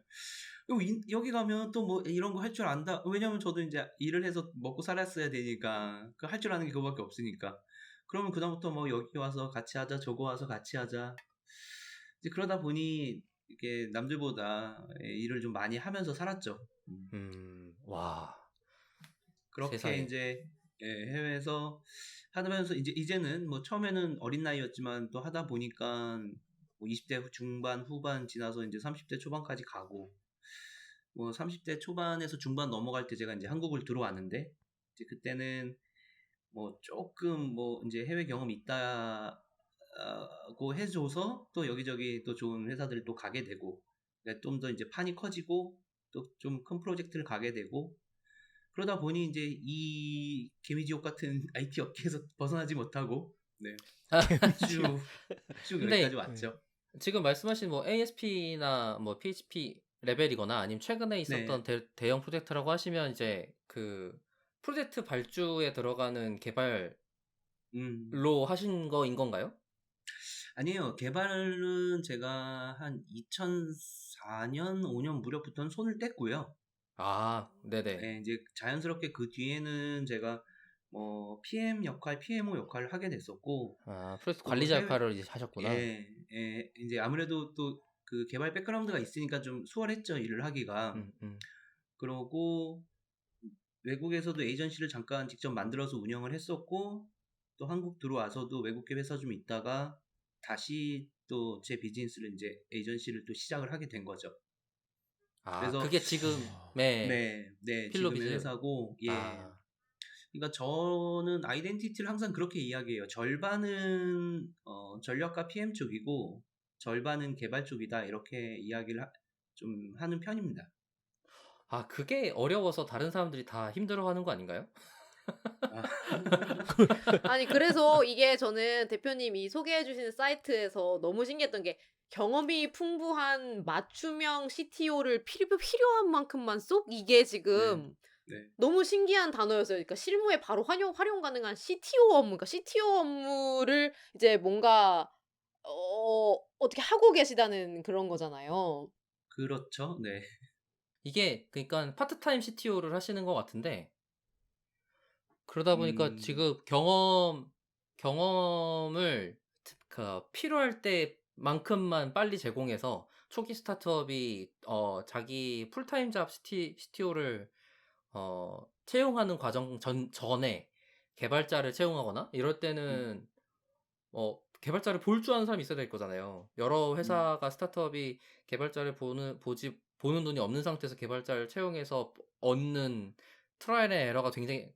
그리고 여기 가면 또 뭐 이런 거 할 줄 안다. 왜냐면 저도 이제 일을 해서 먹고 살았어야 되니까 그 할 줄 아는 게 그거밖에 없으니까. 그러면 그다음부터 뭐 여기 와서 같이 하자, 저거 와서 같이 하자. 이제 그러다 보니 이게 남들보다 일을 좀 많이 하면서 살았죠. 와. 그렇게 세상에. 이제 해외에서 하면서 이제는 뭐 처음에는 어린 나이였지만 또 하다 보니까 뭐 20대 중반 후반 지나서 이제 30대 초반까지 가고 뭐 30대 초반에서 중반 넘어갈 때 제가 이제 한국을 들어왔는데 이제 그때는 뭐 조금 뭐 이제 해외 경험이 있다고 해줘서 또 여기저기 또 좋은 회사들을 또 가게 되고 좀 더 이제 판이 커지고 또 좀 큰 프로젝트를 가게 되고 그러다 보니 이제 이 개미지옥 같은 IT 업계에서 벗어나지 못하고 네. 쭉 근데 여기까지 왔죠. 지금 말씀하신 뭐 ASP나 뭐 PHP 레벨이거나 아니면 최근에 있었던 대형 프로젝트라고 하시면 이제 그 프로젝트 발주에 들어가는 개발로 음. 하신 거인 건가요? 아니에요. 개발은 제가 한 2004년, 5년 무렵부터는 손을 뗐고요. 아, 네네. 네, 이제 자연스럽게 그 뒤에는 제가 뭐 PM 역할, PMO 역할을 하게 됐었고, 아, 프로젝트 관리자 해외- 역할을 이제 하셨구나. 이제 아무래도 또 그 개발 백그라운드가 있으니까 좀 수월했죠, 일을 하기가. 그러고 외국에서도 에이전시를 잠깐 직접 만들어서 운영을 했었고, 또 한국 들어와서도 외국계 회사 좀 있다가 다시 또 제 비즈니스를 이제 에이전시를 또 시작을 하게 된 거죠. 아, 그래서 그게 지금의 지금의 지금의 회사고, 아, 그러니까 저는 아이덴티티를 항상 그렇게 이야기해요. 절반은 전략과 PM 쪽이고 절반은 개발 쪽이다 이렇게 이야기를 좀 하는 편입니다. 아, 그게 어려워서 다른 사람들이 다 힘들어하는 거 아닌가요? 아니, 그래서 이게 저는 대표님이 소개해주시는 사이트에서 너무 신기했던 게 경험이 풍부한 맞춤형 CTO를 필요한 만큼만 쏙 이게 지금 네. 너무 신기한 단어였어요. 그러니까 실무에 바로 활용 가능한 CTO 업무, 그러니까 CTO 업무를 이제 뭔가 어떻게 하고 계시다는 그런 거잖아요. 그렇죠. 네. 이게 그러니까 파트타임 CTO를 하시는 것 같은데 그러다 보니까 지금 경험을 필요할 때만큼만 빨리 제공해서 초기 스타트업이 자기 풀타임 잡 CTO를 채용하는 과정 전에 개발자를 채용하거나 이럴 때는 개발자를 볼 줄 아는 사람이 있어야 될 거잖아요. 여러 회사가 스타트업이 개발자를 보는 눈이 없는 상태에서 개발자를 채용해서 얻는 트라이얼 앤 에러가 굉장히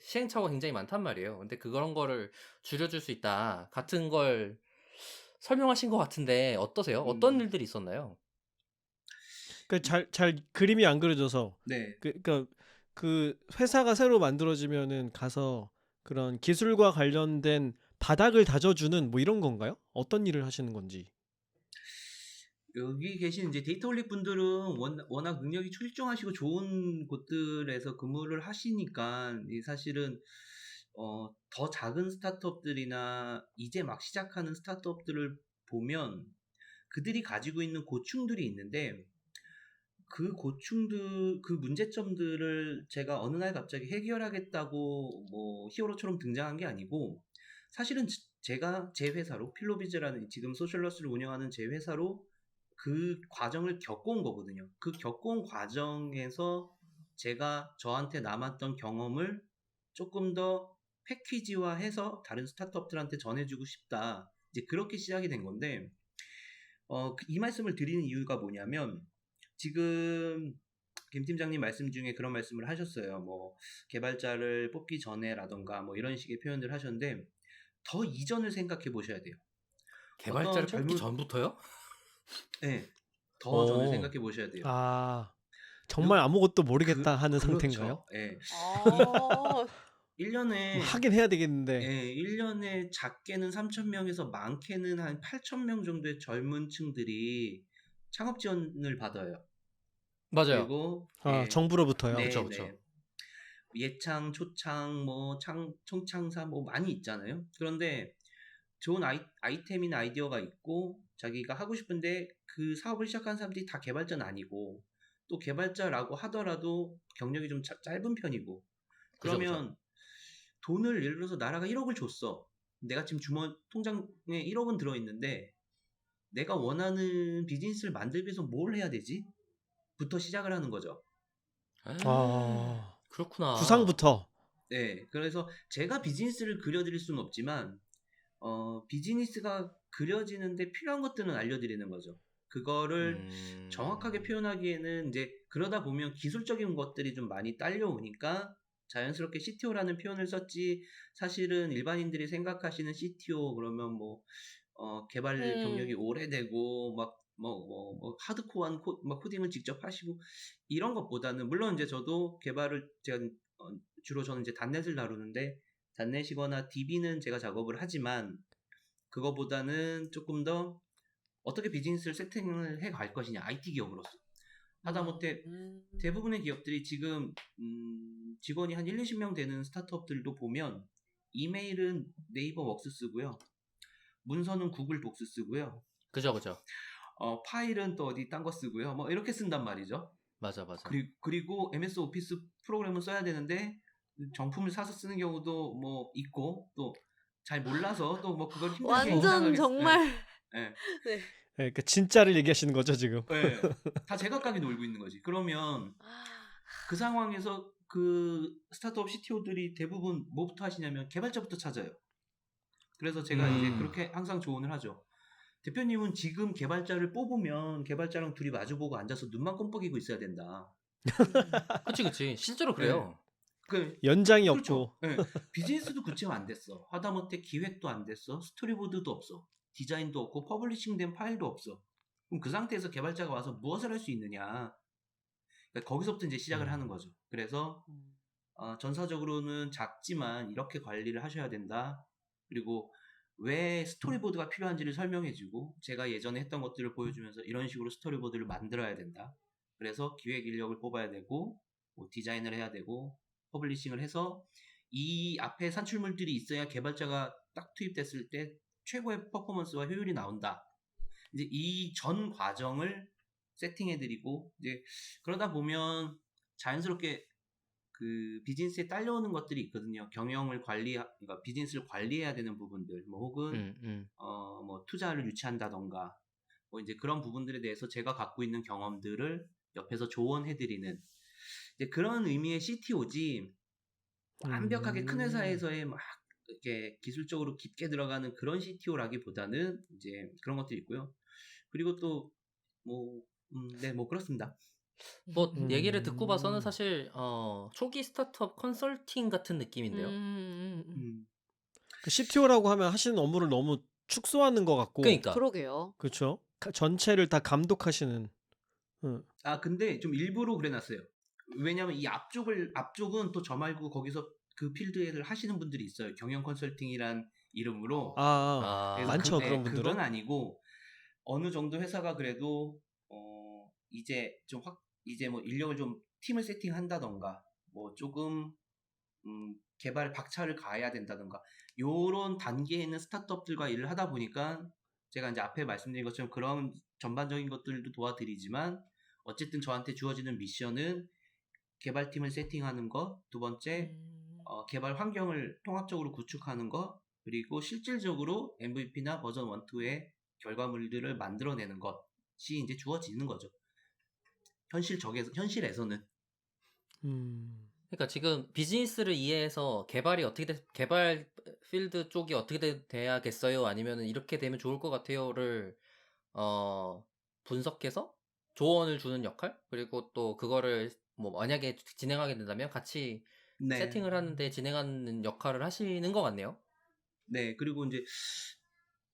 시행착오가 굉장히 많단 말이에요. 근데 그런 거를 줄여줄 수 있다. 같은 걸 설명하신 것 같은데 어떠세요? 어떤 일들이 있었나요? 잘 그림이 안 그려져서 네. 그 회사가 새로 만들어지면은 가서 그런 기술과 관련된 바닥을 다져주는 뭐 이런 건가요? 어떤 일을 하시는 건지. 여기 계신 이제 데이터 올릭 분들은 워낙 능력이 출중하시고 좋은 곳들에서 근무를 하시니까 사실은 더 작은 스타트업들이나 이제 막 시작하는 스타트업들을 보면 그들이 가지고 있는 고충들이 있는데 그 고충들, 그 문제점들을 제가 어느 날 갑자기 해결하겠다고 뭐 히어로처럼 등장한 게 아니고 사실은 제가 제 회사로 필로비즈라는 지금 소셜러스를 운영하는 제 회사로 그 과정을 겪어온 거거든요. 그 겪어온 과정에서 제가 저한테 남았던 경험을 조금 더 패키지화해서 다른 스타트업들한테 전해주고 싶다. 이제 그렇게 시작이 된 건데 이 말씀을 드리는 이유가 뭐냐면 지금 김 팀장님 말씀 중에 그런 말씀을 하셨어요. 뭐 개발자를 뽑기 전에라던가 뭐 이런 식의 표현들 하셨는데 더 이전을 생각해 보셔야 돼요. 개발자를 뽑기 전부터요? 네, 더 전을 생각해 보셔야 돼요. 정말 아무것도 모르겠다 하는 그렇죠. 상태인가요? 네. 아, 1년에 뭐 하긴 해야 되겠는데. 1년에 작게는 3,000명에서 많게는 한 8,000명 정도의 젊은 층들이 창업 지원을 받아요. 맞아요. 그리고 정부로부터요. 네, 그쵸, 네. 그쵸. 예창, 초창, 뭐 총창사 뭐 많이 있잖아요. 그런데 좋은 아이템이나 아이디어가 있고 자기가 하고 싶은데 그 사업을 시작한 사람들이 다 개발자는 아니고 또 개발자라고 하더라도 경력이 좀 짧은 편이고 그죠, 그러면 돈을 예를 들어서 나라가 1억을 줬어. 내가 지금 통장에 1억은 들어있는데 내가 원하는 비즈니스를 만들기 위해서 뭘 해야 되지? 부터 시작을 하는 거죠. 그렇구나. 구상부터. 네, 그래서 제가 비즈니스를 그려드릴 수는 없지만 비즈니스가 그려지는데 필요한 것들은 알려드리는 거죠. 그거를 정확하게 표현하기에는 이제 그러다 보면 기술적인 것들이 좀 많이 딸려오니까 자연스럽게 CTO라는 표현을 썼지 사실은 일반인들이 생각하시는 CTO 그러면 뭐 개발 경력이 오래되고 막 뭐 하드코어한 코딩을 직접 하시고 이런 것보다는 물론 이제 저도 개발을 제가 주로 저는 이제 단넷을 다루는데 단넷이거나 DB는 제가 작업을 하지만 그거보다는 조금 더 어떻게 비즈니스를 세팅을 해 갈 것이냐 IT 기업으로서 하다못해 대부분의 기업들이 지금 직원이 한 1, 20명 되는 스타트업들도 보면 이메일은 네이버 웍스 쓰고요. 문서는 구글 독스 쓰고요. 그죠. 파일은 또 어디 딴 거 쓰고요. 뭐 이렇게 쓴단 말이죠. 맞아. 그리고 MS 오피스 프로그램을 써야 되는데 정품을 사서 쓰는 경우도 뭐 있고 또 잘 몰라서 또 뭐 그걸 힘들게 완전 정말. 네. 네. 그러니까 진짜를 얘기하시는 거죠 지금. 네. 다 제각각이 놀고 있는 거지. 그러면 그 상황에서 그 스타트업 CTO들이 대부분 뭐부터 하시냐면 개발자부터 찾아요. 그래서 제가 이제 그렇게 항상 조언을 하죠. 대표님은 지금 개발자를 뽑으면 개발자랑 둘이 마주보고 앉아서 눈만 껌뻑이고 있어야 된다. 그치. 실제로 그래요. 연장이 그렇죠. 없고. 네. 비즈니스도 구체화 안 됐어. 하다못해 기획도 안 됐어. 스토리보드도 없어. 디자인도 없고 퍼블리싱된 파일도 없어. 그럼 그 상태에서 개발자가 와서 무엇을 할 수 있느냐. 그러니까 거기서부터 이제 시작을 하는 거죠. 그래서 전사적으로는 작지만 이렇게 관리를 하셔야 된다. 그리고 왜 스토리보드가 필요한지를 설명해주고 제가 예전에 했던 것들을 보여주면서 이런 식으로 스토리보드를 만들어야 된다. 그래서 기획 인력을 뽑아야 되고 뭐 디자인을 해야 되고 퍼블리싱을 해서 이 앞에 산출물들이 있어야 개발자가 딱 투입됐을 때 최고의 퍼포먼스와 효율이 나온다. 이제 이 전 과정을 세팅해드리고 이제 그러다 보면 자연스럽게 그 비즈니스에 딸려오는 것들이 있거든요. 그러니까 비즈니스를 관리해야 되는 부분들, 뭐 혹은 뭐 투자를 유치한다던가, 뭐 이제 그런 부분들에 대해서 제가 갖고 있는 경험들을 옆에서 조언해드리는 이제 그런 의미의 CTO지. 완벽하게 큰 음. 회사에서의 막 이렇게 기술적으로 깊게 들어가는 그런 CTO라기보다는 이제 그런 것들이 있고요. 그리고 또 뭐 네, 뭐 그렇습니다. 뭐 얘기를 듣고 봐서는 음. 사실 초기 스타트업 컨설팅 같은 느낌인데요. 음. 그 CTO라고 하면 하시는 업무를 너무 축소하는 것 같고, 그러니까 그러게요. 그렇죠? 전체를 다 감독하시는. 아, 근데 좀 일부러 그래놨어요. 왜냐면 이 앞쪽은 또 저 말고 거기서 그 필드를 하시는 분들이 있어요. 경영 컨설팅이란 이름으로. 그래서 많죠, 그런 분들은. 그건 아니고 어느 정도 회사가 그래도 이제 뭐 인력을 좀 팀을 세팅한다던가 뭐 조금 개발에 박차를 가해야 된다던가 요런 단계에 있는 스타트업들과 일을 하다 보니까 제가 이제 앞에 말씀드린 것처럼 그런 전반적인 것들도 도와드리지만 어쨌든 저한테 주어지는 미션은 개발팀을 세팅하는 것, 두 번째 개발 환경을 통합적으로 구축하는 것, 그리고 실질적으로 MVP나 버전 1, 2의 결과물들을 만들어내는 것이 이제 주어지는 거죠. 현실에서는. 그러니까 지금 비즈니스를 이해해서 개발 필드 쪽이 어떻게 돼야겠어요? 아니면은 이렇게 되면 좋을 것 같아요를 분석해서 조언을 주는 역할? 그리고 또 그거를 뭐 만약에 진행하게 된다면 같이 네. 세팅을 하는데 진행하는 역할을 하시는 것 같네요. 네, 그리고 이제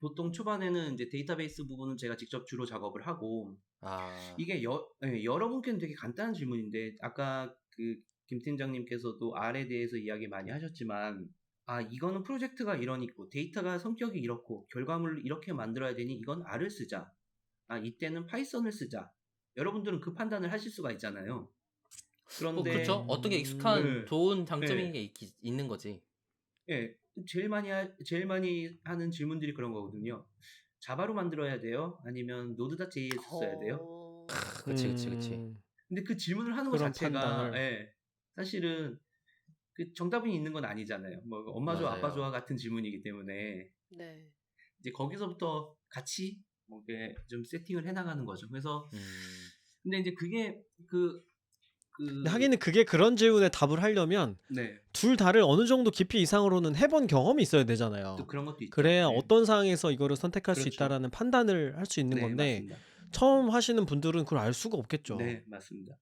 보통 초반에는 이제 데이터베이스 부분은 제가 직접 주로 작업을 하고 이게 여러분께는 되게 간단한 질문인데 아까 그 김 팀장님께서도 R에 대해서 이야기 많이 하셨지만 이거는 프로젝트가 이러니까 데이터가 성격이 이렇고 결과물을 이렇게 만들어야 되니 이건 R을 쓰자. 이때는 파이썬을 쓰자. 여러분들은 그 판단을 하실 수가 있잖아요. 그런데 그렇죠. 어떤 게 익숙한 네. 좋은 장점인 네. 게 있는 거지. 예, 제일 많이 하는 질문들이 그런 거거든요. 자바로 만들어야 돼요? 아니면 노드.js 써야 돼요? 그치. 근데 그 질문을 하는 것 그런 자체가 판단을. 사실은 그 정답이 있는 건 아니잖아요. 뭐 엄마 좋아, 아빠 맞아요. 좋아 같은 질문이기 때문에 네. 이제 거기서부터 같이 뭐 이렇게 좀 세팅을 해나가는 거죠. 그래서 근데 이제 그게 근데 하기는 그게 그런 질문에 답을 하려면 네, 둘 다를 어느 정도 깊이 이상으로는 해본 경험이 있어야 또 되잖아요. 그런 것도 있죠. 그래야 네. 어떤 상황에서 이거를 선택할 수 그렇죠. 있다라는 판단을 할 수 있는 네, 건데, 맞습니다. 처음 하시는 분들은 그걸 알 수가 없겠죠. 네, 맞습니다.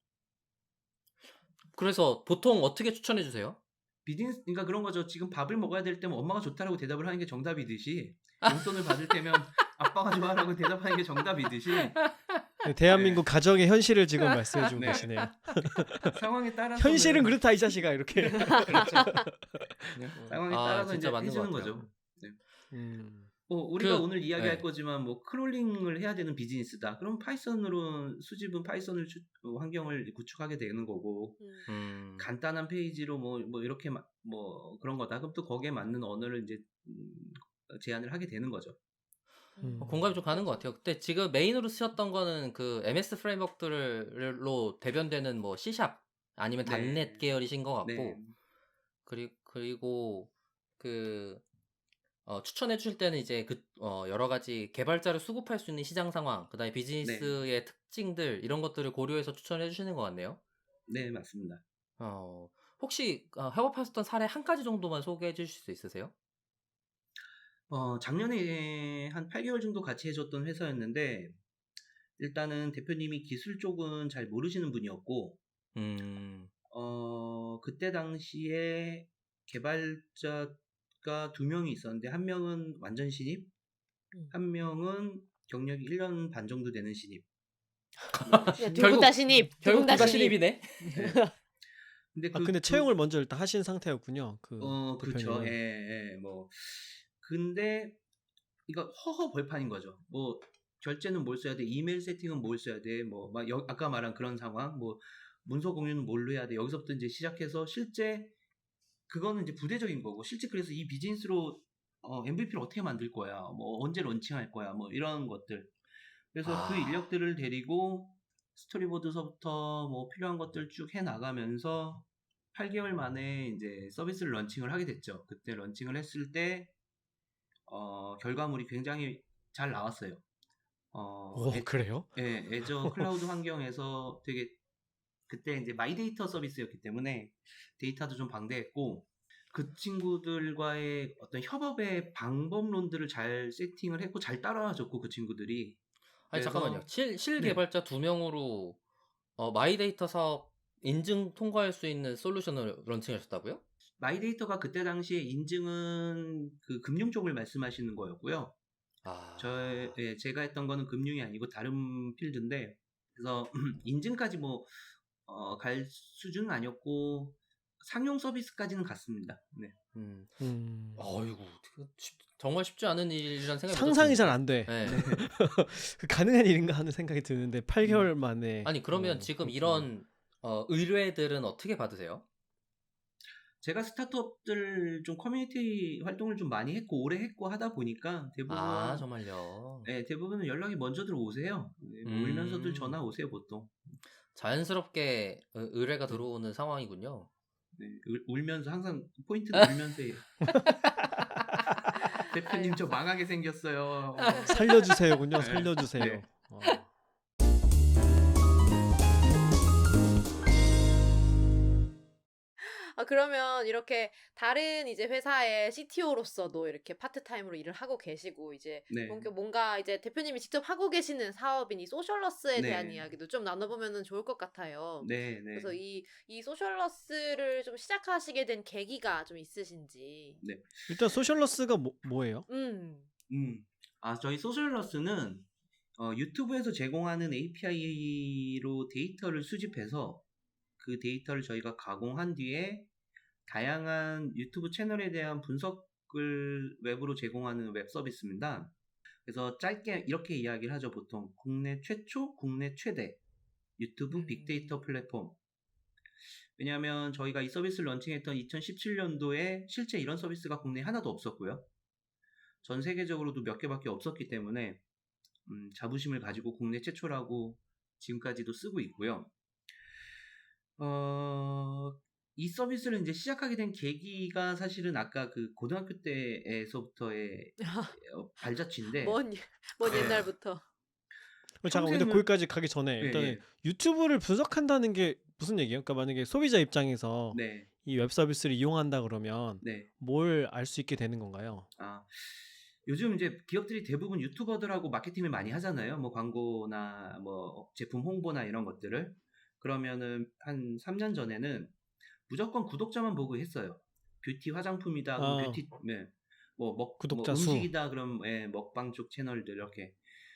그래서 보통 어떻게 추천해 주세요? 그러니까 그런 거죠. 지금 밥을 먹어야 될 때면 엄마가 좋다라고 대답을 하는 게 정답이듯이 용돈을 받을 때면 아빠가 좋아라고 대답하는 게 정답이듯이 대한민국 가정의 현실을 지금 말씀해주고 네. 계시네요. 상황에 따라서 현실은 그렇다 이 자식아 이렇게. 그렇죠. 상황에 따라서 진짜 이제 맞는 것 해주는 같아요. 거죠. 음. 우리가 오늘 이야기할 네. 거지만 뭐 크롤링을 해야 되는 비즈니스다. 그럼 파이썬으로 수집은 파이썬을 환경을 구축하게 되는 거고 간단한 페이지로 뭐 이렇게 뭐 그런 거다. 그럼 또 거기에 맞는 언어를 이제 제안을 하게 되는 거죠. 공감이 좀 가는 것 같아요. 그때 지금 메인으로 쓰셨던 거는 그 MS 프레임워크들로 대변되는 뭐 C# 아니면 네. .NET 계열이신 것 같고 네. 그리고 그 추천해 주실 때는 이제 여러 가지 개발자를 수급할 수 있는 시장 상황, 그다음에 비즈니스의 특징들 이런 것들을 고려해서 추천해 주시는 것 같네요. 네, 맞습니다. 혹시 협업하셨던 사례 한 가지 정도만 소개해 주실 수 있으세요? 작년에 한 8개월 정도 같이 해줬던 회사였는데 일단은 대표님이 기술 쪽은 잘 모르시는 분이었고 그때 당시에 개발자가 2명이 있었는데 한 명은 완전 신입, 한 명은 경력이 1년 반 정도 되는 신입. 두분 다 신입. 결국 두분 다 둘다 신입. 신입이네. 근데 근데 채용을 먼저 일단 하신 상태였군요. 그렇죠. 대표님은. 예, 뭐 근데 이거 허허 벌판인 거죠. 뭐 결제는 뭘 써야 돼? 이메일 세팅은 뭘 써야 돼? 뭐 막 아까 말한 그런 상황, 뭐 문서 공유는 뭘로 해야 돼? 여기서부터 이제 시작해서 실제 그거는 이제 부대적인 거고 실제 그래서 이 비즈니스로 MVP를 어떻게 만들 거야? 뭐 언제 런칭할 거야? 뭐 이런 것들. 그래서 그 인력들을 데리고 스토리보드서부터 뭐 필요한 것들 쭉 해 나가면서 8개월 만에 이제 서비스를 런칭을 하게 됐죠. 그때 런칭을 했을 때 결과물이 굉장히 잘 나왔어요. 그래요? 예, 애저 클라우드 환경에서 되게 그때 이제 마이데이터 서비스였기 때문에 데이터도 좀 방대했고 그 친구들과의 어떤 협업의 방법론들을 잘 세팅을 했고 잘 따라와줬고 그 친구들이 아니 그래서 잠깐만요. 네. 실개발자 2명으로 마이데이터 사업 인증 통과할 수 있는 솔루션을 런칭하셨다고요? 마이데이터가 그때 당시에 인증은 그 금융 쪽을 말씀하시는 거였고요. 아, 제가 했던 거는 금융이 아니고 다른 필드인데 그래서 인증까지 뭐 갈 수준은 아니었고 상용 서비스까지는 갔습니다. 네. 아이고 정말 쉽지 않은 일이라는 생각이 상상이 잘 들었습니다. 안 돼. 네. 가능한 일인가 하는 생각이 드는데 8개월 만에 아니 그러면 지금 그렇구나. 이런 의뢰들은 어떻게 받으세요? 제가 스타트업들 좀 커뮤니티 활동을 좀 많이 했고 오래 했고 하다 보니까 아 정말요. 대부분은 연락이 먼저들 오세요. 네, 뭐 울면서들 전화 오세요 보통. 자연스럽게 의뢰가 들어오는 상황이군요. 네, 울면서 항상 포인트는 울면서 해요. 대표님 저 망하게 생겼어요. 살려주세요군요. 네. 살려주세요. 네. 그러면 이렇게 다른 이제 회사의 CTO로서도 이렇게 파트타임으로 일을 하고 계시고 이제 네. 뭔가 이제 대표님이 직접 하고 계시는 사업인 이 소셜러스에 네. 대한 이야기도 좀 나눠보면 좋을 것 같아요. 네, 네. 그래서 이 소셜러스를 좀 시작하시게 된 계기가 좀 있으신지. 일단 소셜러스가 뭐예요? 저희 소셜러스는 유튜브에서 제공하는 API로 데이터를 수집해서 그 데이터를 저희가 가공한 뒤에 다양한 유튜브 채널에 대한 분석을 웹으로 제공하는 웹 서비스입니다. 그래서 짧게 이렇게 이야기를 하죠. 보통 국내 최초, 국내 최대 유튜브 빅데이터 플랫폼. 왜냐하면 저희가 이 서비스를 런칭했던 2017년도에 실제 이런 서비스가 국내에 하나도 없었고요. 전 세계적으로도 몇 개밖에 없었기 때문에 자부심을 가지고 국내 최초라고 지금까지도 쓰고 있고요. 이 서비스를 이제 시작하게 된 계기가 사실은 아까 그 고등학교 때에서부터의 발자취인데 먼 옛날부터. 잠깐 근데 평생을- 거기까지 가기 전에 네, 일단은 예. 유튜브를 분석한다는 게 무슨 얘기예요? 그러니까 만약에 소비자 입장에서 네, 이 웹 서비스를 이용한다 그러면 네. 뭘 알 수 있게 되는 건가요? 요즘 이제 기업들이 대부분 유튜버들하고 마케팅을 많이 하잖아요. 뭐 광고나 뭐 제품 홍보나 이런 것들을. 그러면은 한 3년 전에는 무조건 구독자만 보고 했어요. 뷰티 화장품이다, 그럼 뷰티, 구독자 뭐 수. 음식이다, 그럼 먹방 쪽 채널들 이렇게.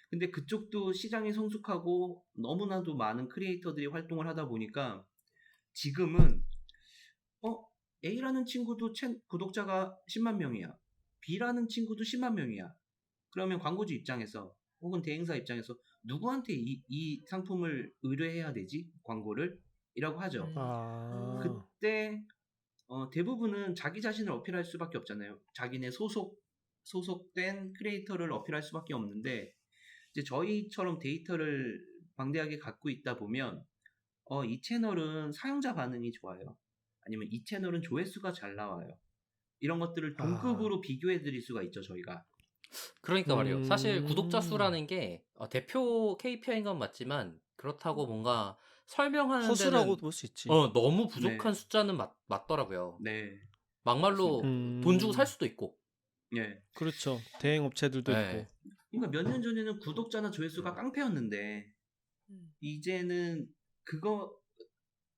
근데 그쪽도 시장이 성숙하고 너무나도 많은 크리에이터들이 활동을 하다 보니까 지금은 A라는 친구도 구독자가 10만 명이야. B라는 친구도 10만 명이야. 그러면 광고주 입장에서 혹은 대행사 입장에서 누구한테 이 상품을 의뢰해야 되지? 광고를? 이라고 하죠. 그때 대부분은 자기 자신을 어필할 수밖에 없잖아요. 자기네 소속된 크리에이터를 어필할 수밖에 없는데 이제 저희처럼 데이터를 방대하게 갖고 있다 보면 이 채널은 사용자 반응이 좋아요. 아니면 이 채널은 조회수가 잘 나와요. 이런 것들을 동급으로 비교해 드릴 수가 있죠, 저희가. 그러니까 말이에요. 사실 구독자 수라는 게 대표 KPI인 건 맞지만 그렇다고 뭔가 설명하는 허수라고 데는 볼 수 있지. 너무 부족한 숫자는 맞더라고요. 네. 막말로 돈 주고 살 수도 있고. 네. 그렇죠. 대행 업체들도 네. 있고. 그러니까 몇 년 전에는 구독자나 조회수가 깡패였는데 이제는 그거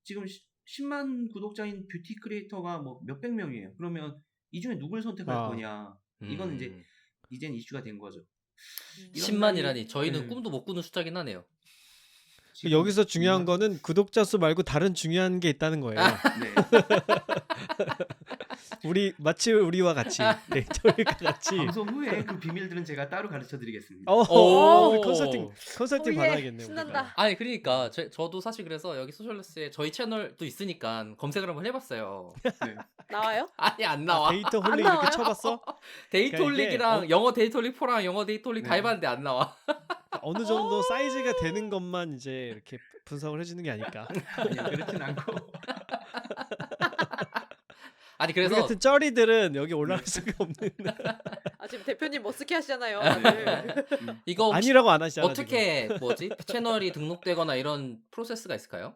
지금 10만 구독자인 뷰티 크리에이터가 뭐 몇백 명이에요. 그러면 이 중에 누굴 선택할 거냐. 이건 이젠 이슈가 된 거죠. 10만이라니 저희는 네. 꿈도 못 꾸는 숫자긴 하네요. 여기서 중요한 거는 구독자 수 말고 다른 중요한 게 있다는 거예요. 네. 마치 우리와 같이 데이터일과 같이. 방송 후에 그 비밀들은 제가 따로 가르쳐 드리겠습니다. 우리 컨설팅 예, 받아야겠네요. 신난다. 아니 그러니까 저도 사실 그래서 여기 소셜러스에 저희 채널도 있으니까 검색을 한번 해봤어요. 네. 나와요? 아니 안 나와. 데이터 홀릭 안 이렇게 나와요? 쳐봤어? 데이터홀릭이랑 영어 데이터홀릭 4랑 영어 데이터홀릭 다 네. 해봤는데 안 나와. 어느 정도 사이즈가 되는 것만 이제 이렇게 분석을 해주는 게 아닐까. 아니요, 그렇진 않고. 아니 우리 그래서 같은 쩌리들은 여기 올라갈 수가 없는. 지금 대표님 머쓱해 하시잖아요. 네. 다들. 이거 혹시 아니라고 안 하시잖아. 어떻게 채널이 등록되거나 이런 프로세스가 있을까요?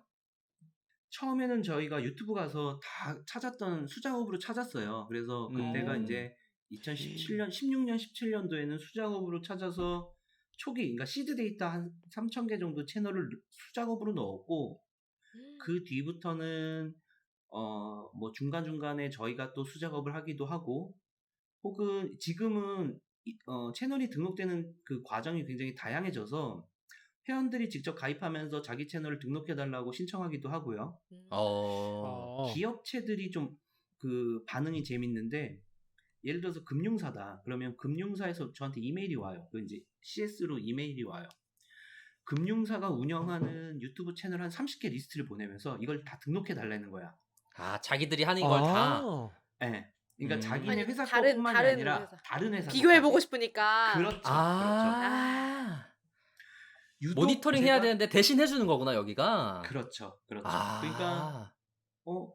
처음에는 저희가 유튜브 가서 다 찾았던 수작업으로 찾았어요. 그래서 그때가 이제 2017년, 16년, 17년도에는 수작업으로 찾아서 초기, 그러니까 시드 데이터 한 3,000개 정도 채널을 수작업으로 넣었고, 그 뒤부터는 뭐 중간중간에 저희가 또 수작업을 하기도 하고, 혹은 지금은 채널이 등록되는 그 과정이 굉장히 다양해져서 회원들이 직접 가입하면서 자기 채널을 등록해달라고 신청하기도 하고요. 어. 기업체들이 좀 그 반응이 재밌는데, 예를 들어서 금융사다. 그러면 금융사에서 저한테 이메일이 와요. 그 이제 CS로 이메일이 와요. 금융사가 운영하는 유튜브 채널 한 30개 리스트를 보내면서 이걸 다 등록해 달라는 거야. 아, 자기들이 하는 걸 다. 아, 예. 그러니까 자기네 아니, 회사 다른 것뿐만이 아니라 회사. 다른 회사 비교해보고 싶으니까. 그렇죠. 아. 유독 모니터링 해야 제가- 되는데 대신 해주는 거구나, 여기가. 그렇죠. 그러니까 아.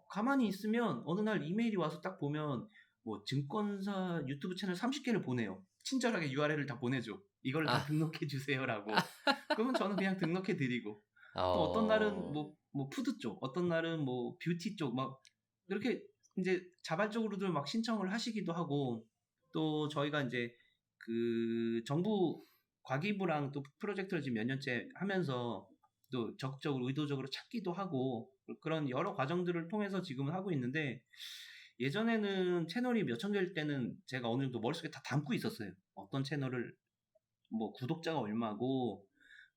가만히 있으면 어느 날 이메일이 와서 딱 보면 뭐 증권사 유튜브 채널 30개를 보내요. 친절하게 URL을 다 보내줘. 이걸 다 아. 등록해 주세요라고. 그러면 저는 그냥 등록해 드리고, 또 어떤 날은 뭐 푸드 쪽, 어떤 날은 뭐 뷰티 쪽 막 이렇게 이제 자발적으로들 막 신청을 하시기도 하고, 또 저희가 이제 그 정부 과기부랑 또 프로젝트를 지금 몇 년째 하면서 또 적극적으로 의도적으로 찾기도 하고, 그런 여러 과정들을 통해서 지금은 하고 있는데, 예전에는 채널이 몇천 개일 때는 제가 어느 정도 머릿속에 다 담고 있었어요. 어떤 채널을 뭐 구독자가 얼마고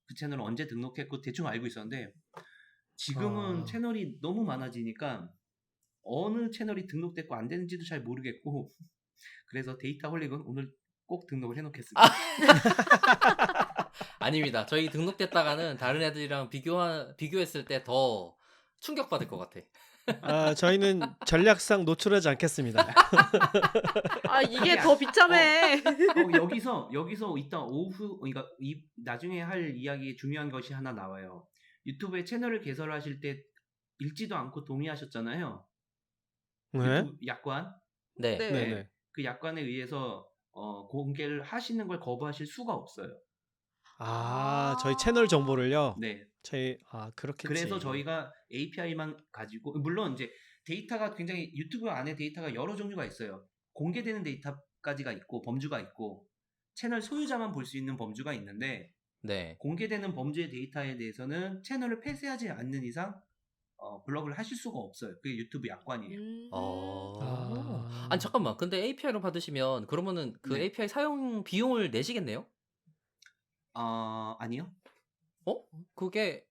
그 채널을 언제 등록했고 대충 알고 있었는데, 지금은 아. 채널이 너무 많아지니까 어느 채널이 등록됐고 안 되는지도 잘 모르겠고, 그래서 데이터홀릭은 오늘 꼭 등록을 해놓겠습니다. 아닙니다. 저희 등록됐다가는 다른 애들이랑 비교했을 때 더 충격받을 것 같아. 저희는 전략상 노출하지 않겠습니다. 아, 이게 아니야. 더 비참해. 여기서 이따 오후, 그러니까 나중에 할 이야기에 중요한 것이 하나 나와요. 유튜브에 채널을 개설하실 때 읽지도 않고 동의하셨잖아요. 네? 유튜브 약관. 네. 네. 네네. 그 약관에 의해서 공개를 하시는 걸 거부하실 수가 없어요. 저희 채널 정보를요. 네. 그렇겠지. 그래서 저희가 API만 가지고, 물론 이제 데이터가 굉장히, 유튜브 안에 데이터가 여러 종류가 있어요. 공개되는 데이터까지가 있고 범주가 있고, 채널 소유자만 볼 수 있는 범주가 있는데, 네. 공개되는 범주의 데이터에 대해서는 채널을 폐쇄하지 않는 이상 블럭을 하실 수가 없어요. 그게 유튜브 약관이에요. 아니, 잠깐만. 근데 API로 받으시면 그러면은 그 네. API 사용 비용을 내시겠네요? 아니요. 그게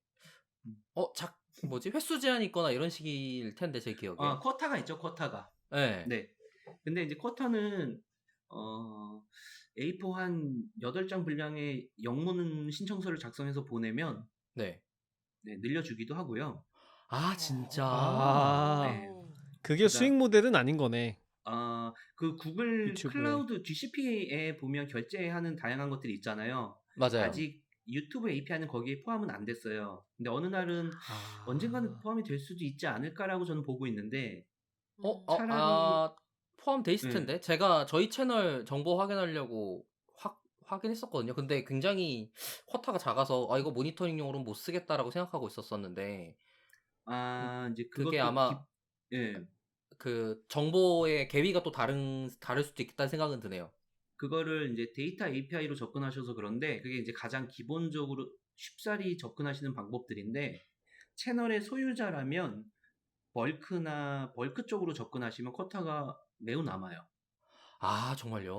뭐지? 횟수 제한이 있거나 이런 식일 텐데, 제 기억에. 쿼타가 있죠, 쿼타가. 네. 네. 근데 이제 쿼타는 A4 한 8장 분량의 영문 신청서를 작성해서 보내면 네. 늘려주기도 하고요. 아, 진짜. 네. 그게 수익 모델은 아닌 거네. 그 구글 유튜브에. 클라우드 GCP에 보면 결제하는 다양한 것들이 있잖아요. 맞아요. 아직 유튜브 API는 거기에 포함은 안 됐어요. 근데 어느 날은 언젠가는 포함이 될 수도 있지 않을까라고 저는 보고 있는데, 차라리- 포함돼 있을 네. 텐데. 제가 저희 채널 정보 확인하려고 확인했었거든요. 근데 굉장히 쿼타가 작아서 이거 모니터링용으로는 못 쓰겠다라고 생각하고 있었었는데, 이제 그게 그것도 아마 예. 그 정보의 개위가 또 다를 수도 있겠다는 생각은 드네요. 그거를 이제 데이터 API로 접근하셔서 그런데, 그게 이제 가장 기본적으로 쉽사리 접근하시는 방법들인데, 채널의 소유자라면 벌크 쪽으로 접근하시면 쿼타가 매우 남아요. 아, 정말요?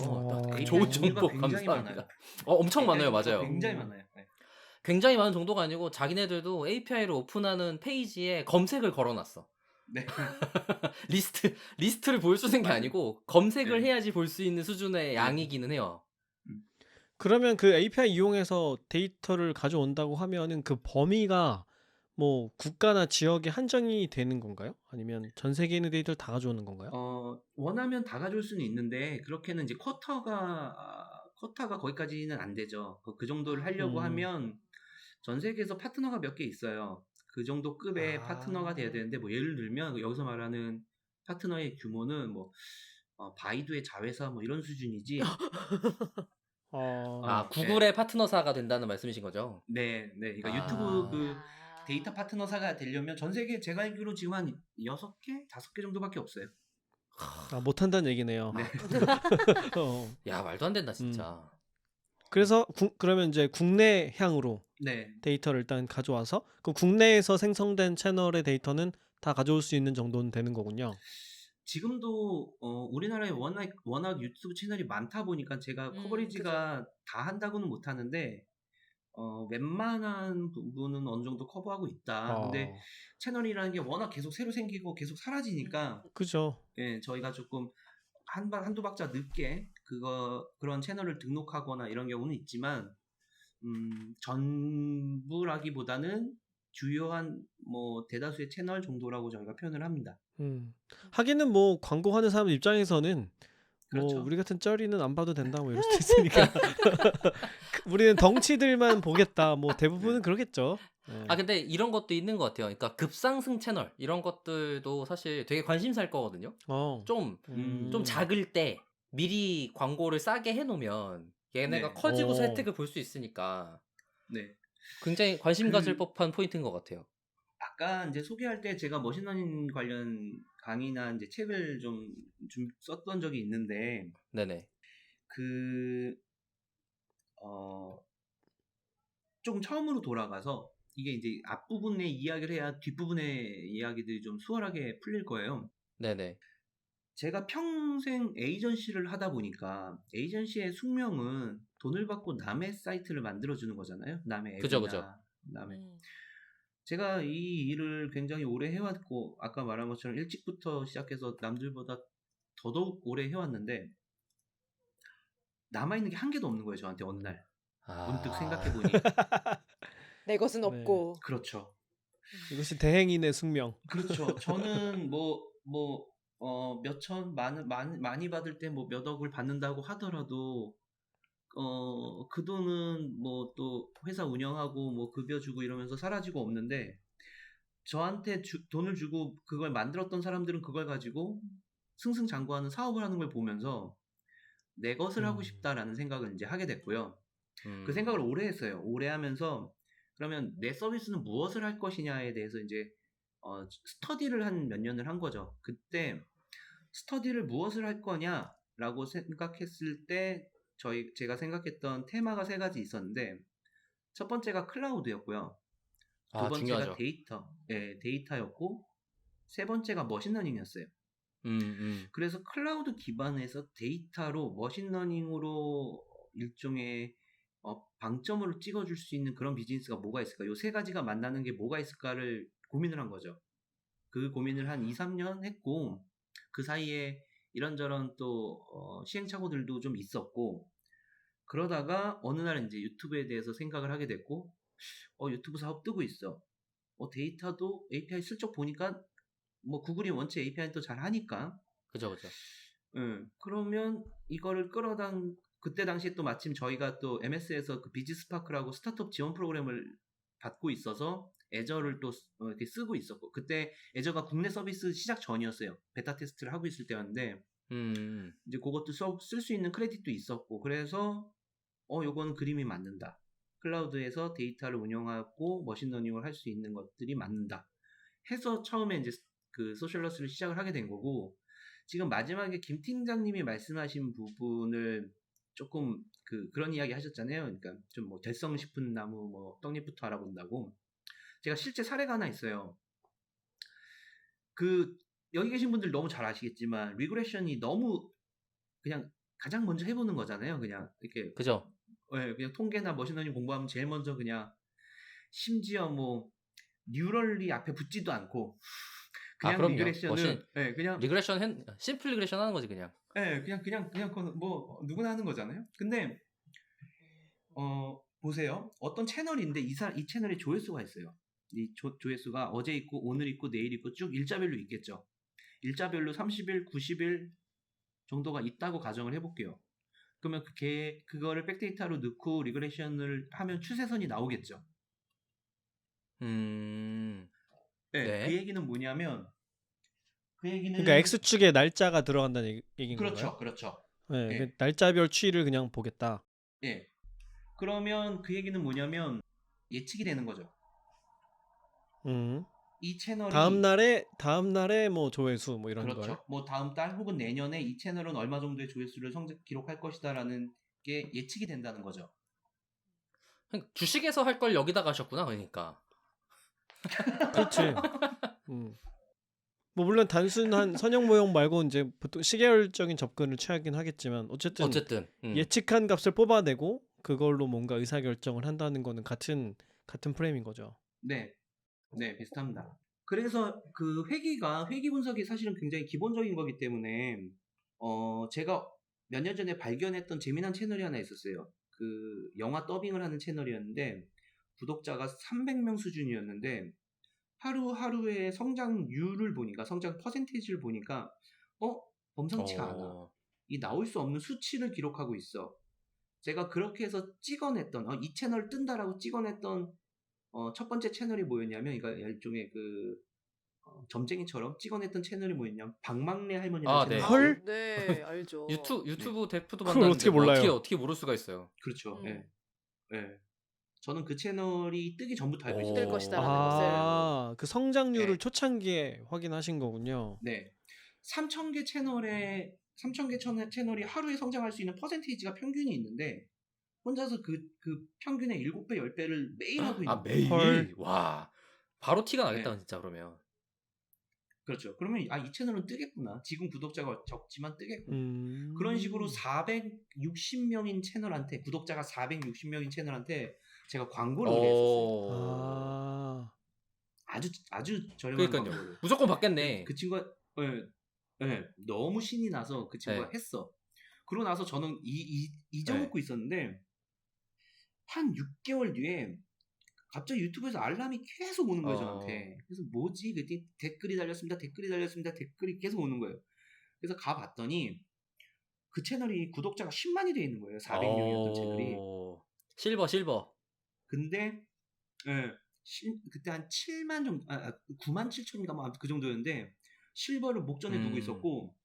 API 좋은 종류가 정보 굉장히 감사합니다. 많아요. 엄청 많아요, API 맞아요. 종류가 굉장히 많아요. 네. 굉장히 많은 정도가 아니고 자기네들도 API를 오픈하는 페이지에 검색을 걸어놨어. 네. 리스트를 볼 수 있는 게 맞아요. 아니고 검색을 네. 해야지 볼 수 있는 수준의 양이기는 해요. 그러면 그 API 이용해서 데이터를 가져온다고 하면은 그 범위가 뭐 국가나 지역에 한정이 되는 건가요? 아니면 전 세계에 있는 데이터를 다 가져오는 건가요? 원하면 다 가져올 수는 있는데, 그렇게는 이제 쿼타가 거기까지는 안 되죠. 그 정도를 하려고 하면 전 세계에서 파트너가 몇 개 있어요. 그 정도 급의 파트너가 돼야 되는데, 뭐 예를 들면 여기서 말하는 파트너의 규모는 뭐 바이두의 자회사 뭐 이런 수준이지. 어, 구글의 파트너사가 된다는 말씀이신 거죠? 네. 그러니까 아. 유튜브 데이터 파트너사가 되려면 전 세계 제가 알기로 지금 한 6개, 5개 정도밖에 없어요. 아, 못한다는 얘기네요. 네. 어. 야, 말도 안 된다 진짜. 그래서 그러면 이제 국내향으로 네. 데이터를 일단 가져와서 그 국내에서 생성된 채널의 데이터는 다 가져올 수 있는 정도는 되는 거군요. 지금도 우리나라에 워낙 유튜브 채널이 많다 보니까 제가 커버리지가 다 한다고는 못하는데 웬만한 부분은 어느 정도 커버하고 있다. 근데 채널이라는 게 워낙 계속 새로 생기고 계속 사라지니까 그죠. 예, 저희가 조금 한두 박자 늦게 그런 채널을 등록하거나 이런 경우는 있지만 전부라기보다는 주요한 뭐 대다수의 채널 정도라고 저희가 표현을 합니다. 하기는 뭐 광고하는 사람 입장에서는 그렇죠. 뭐 우리 같은 쩌리는 안 봐도 된다 뭐 이럴 수도 있으니까 우리는 덩치들만 보겠다 뭐 대부분은 그러겠죠. 네. 아 근데 이런 것도 있는 것 같아요. 그러니까 급상승 채널 이런 것들도 사실 되게 관심사일 거거든요. 좀 작을 때 미리 광고를 싸게 해놓으면 얘네가 네. 커지고서 혜택을 볼 수 있으니까 네. 굉장히 관심 가질 법한 포인트인 것 같아요. 아까 이제 소개할 때 제가 머신러닝 관련 강의나 이제 책을 좀 썼던 적이 있는데, 네네. 조금 처음으로 돌아가서 이게 이제 앞부분의 이야기를 해야 뒷부분의 이야기들이 좀 수월하게 풀릴 거예요. 네네. 제가 평생 에이전시를 하다 보니까 에이전시의 숙명은 돈을 받고 남의 사이트를 만들어주는 거잖아요. 남의 앱이나 그죠. 남의. 제가 이 일을 굉장히 오래 해왔고 아까 말한 것처럼 일찍부터 시작해서 남들보다 더더욱 오래 해왔는데 남아있는 게 한 개도 없는 거예요. 저한테 어느 날 문득 생각해보니 내 것은 없고. 그렇죠. 이것이 대행인의 숙명. 그렇죠. 저는 몇천 많이 받을 때 뭐 몇 억을 받는다고 하더라도 그 돈은 뭐 또 회사 운영하고 뭐 급여 주고 이러면서 사라지고 없는데 저한테 돈을 주고 그걸 만들었던 사람들은 그걸 가지고 승승장구하는 사업을 하는 걸 보면서 내 것을 하고 싶다라는 생각을 이제 하게 됐고요. 그 생각을 오래 했어요. 오래 하면서 그러면 내 서비스는 무엇을 할 것이냐에 대해서 이제 스터디를 한 몇 년을 한 거죠. 그때 스터디를 무엇을 할 거냐라고 생각했을 때 제가 생각했던 테마가 3가지 있었는데 첫 번째가 클라우드였고요. 두 번째가 중요하죠. 데이터였고 세 번째가 머신러닝이었어요. 그래서 클라우드 기반에서 데이터로 머신러닝으로 일종의 방점으로 찍어줄 수 있는 그런 비즈니스가 뭐가 있을까? 요 3가지가 만나는 게 뭐가 있을까를 고민을 한 거죠. 그 고민을 한 2, 3년 했고 그 사이에 이런저런 또 시행착오들도 좀 있었고 그러다가 어느 날 이제 유튜브에 대해서 생각을 하게 됐고 유튜브 사업 뜨고 있어. 데이터도 API 슬쩍 보니까 뭐 구글이 원체 API는 또 잘 하니까 그죠. 그러면 이거를 그때 당시에 또 마침 저희가 또 MS에서 그 비즈스파크라고 스타트업 지원 프로그램을 받고 있어서 애저를 또 이렇게 쓰고 있었고 그때 애저가 국내 서비스 시작 전이었어요. 베타 테스트를 하고 있을 때였는데 이제 그것도 쓸 수 있는 크레딧도 있었고 그래서 요거는 그림이 맞는다. 클라우드에서 데이터를 운영하고 머신러닝을 할 수 있는 것들이 맞는다. 해서 처음에 이제 그 소셜러스를 시작을 하게 된 거고 지금 마지막에 김 팀장님이 말씀하신 부분을 조금 그런 이야기 하셨잖아요. 그러니까 좀 뭐 대성 싶은 나무 뭐 떡잎부터 알아본다고. 제가 실제 사례가 하나 있어요. 여기 계신 분들 너무 잘 아시겠지만 리그레션이 너무 그냥 가장 먼저 해보는 거잖아요. 그냥 이렇게 그죠. 그냥 통계나 머신러닝 공부하면 제일 먼저 그냥 심지어 뭐 뉴럴이 앞에 붙지도 않고 그냥 그럼요. 리그레션은 그냥 심플 리그레션 하는 거지 그냥. 그냥 뭐 누구나 하는 거잖아요. 근데 보세요. 어떤 채널인데 이 채널에 조회수가 있어요. 이 조회수가 어제 있고 오늘 있고 내일 있고 쭉 일자별로 있겠죠. 일자별로 30일, 90일 정도가 있다고 가정을 해볼게요. 그러면 그거를 백데이터로 넣고 리그레션을 하면 추세선이 나오겠죠. 네. 그 얘기는 뭐냐면 그러니까 X축에 날짜가 들어간다는 얘기인 건가요? 그렇죠. 네. 날짜별 추이를 그냥 보겠다. 그러면 그 얘기는 뭐냐면 예측이 되는 거죠. 음. 이 채널이 다음 날에 뭐 조회수 뭐 이런 걸. 그렇죠. 뭐 다음 달 혹은 내년에 이 채널은 얼마 정도의 조회수를 기록할 것이다라는 게 예측이 된다는 거죠. 주식에서 할 걸 여기다 가셨구나, 그러니까. 그렇지. 뭐 물론 단순한 선형 모형 말고 이제 보통 시계열적인 접근을 취하긴 하겠지만 어쨌든 음. 예측한 값을 뽑아내고 그걸로 뭔가 의사결정을 한다는 거는 같은 프레임인 거죠. 네, 네, 비슷합니다. 그래서 그 회기 분석이 사실은 굉장히 기본적인 거기 때문에 제가 몇 년 전에 발견했던 재미난 채널이 하나 있었어요. 그 영화 더빙을 하는 채널이었는데 구독자가 300명 수준이었는데 하루하루의 성장률을 보니까 성장 퍼센테이지를 보니까 범상치가 않아. 이 나올 수 없는 수치를 기록하고 있어. 제가 그렇게 해서 찍어냈던 이 채널 뜬다라고 찍어냈던 첫 번째 채널이 뭐였냐면 이거 일종의 그 점쟁이처럼 찍어냈던 채널이 뭐였냐면 박막래 할머니라는 아, 네. 채널이 헐? 있어요. 네, 알죠. 유튜브 대표도 그걸 만났는데 어떻게 뭐 몰라요? 어떻게 모를 수가 있어요. 그렇죠. 음. 예. 예. 저는 그 채널이 뜨기 전부터 알고 오. 있었어요. 뜰 것이다라는 것을. 그 성장률을 네. 초창기에 확인하신 거군요. 네. 3,000개 채널이 하루에 성장할 수 있는 퍼센테이지가 평균이 있는데 혼자서 그 평균의 7배, 10배를 매일 하고 있는 거예요. 매일? 헐. 와. 바로 티가 나겠다, 네. 진짜, 그러면. 그렇죠. 그러면 이 채널은 뜨겠구나. 지금 구독자가 적지만 뜨겠구나. 그런 식으로 460명인 채널한테 구독자가 460명인 채널한테 제가 광고를 의뢰했었어요. 아. 아주 저렴한 그러니까요. 광고를. 무조건 받겠네. 그 친구가 너무 신이 나서 그 친구가 네. 했어. 그러고 나서 저는 잊어먹고 있었는데 한 6개월 뒤에 갑자기 유튜브에서 알람이 계속 오는 거예요, 저한테. 그래서 뭐지? 그랬더니 댓글이 달렸습니다. 댓글이 계속 오는 거예요. 그래서 가봤더니 그 채널이 구독자가 10만이 돼 있는 거예요. 400명이었던 채널이. 실버. 근데 그때 한 7만 정도, 9만 7천인가 뭐 아무튼 그 정도였는데 실버를 목전에 두고 있었고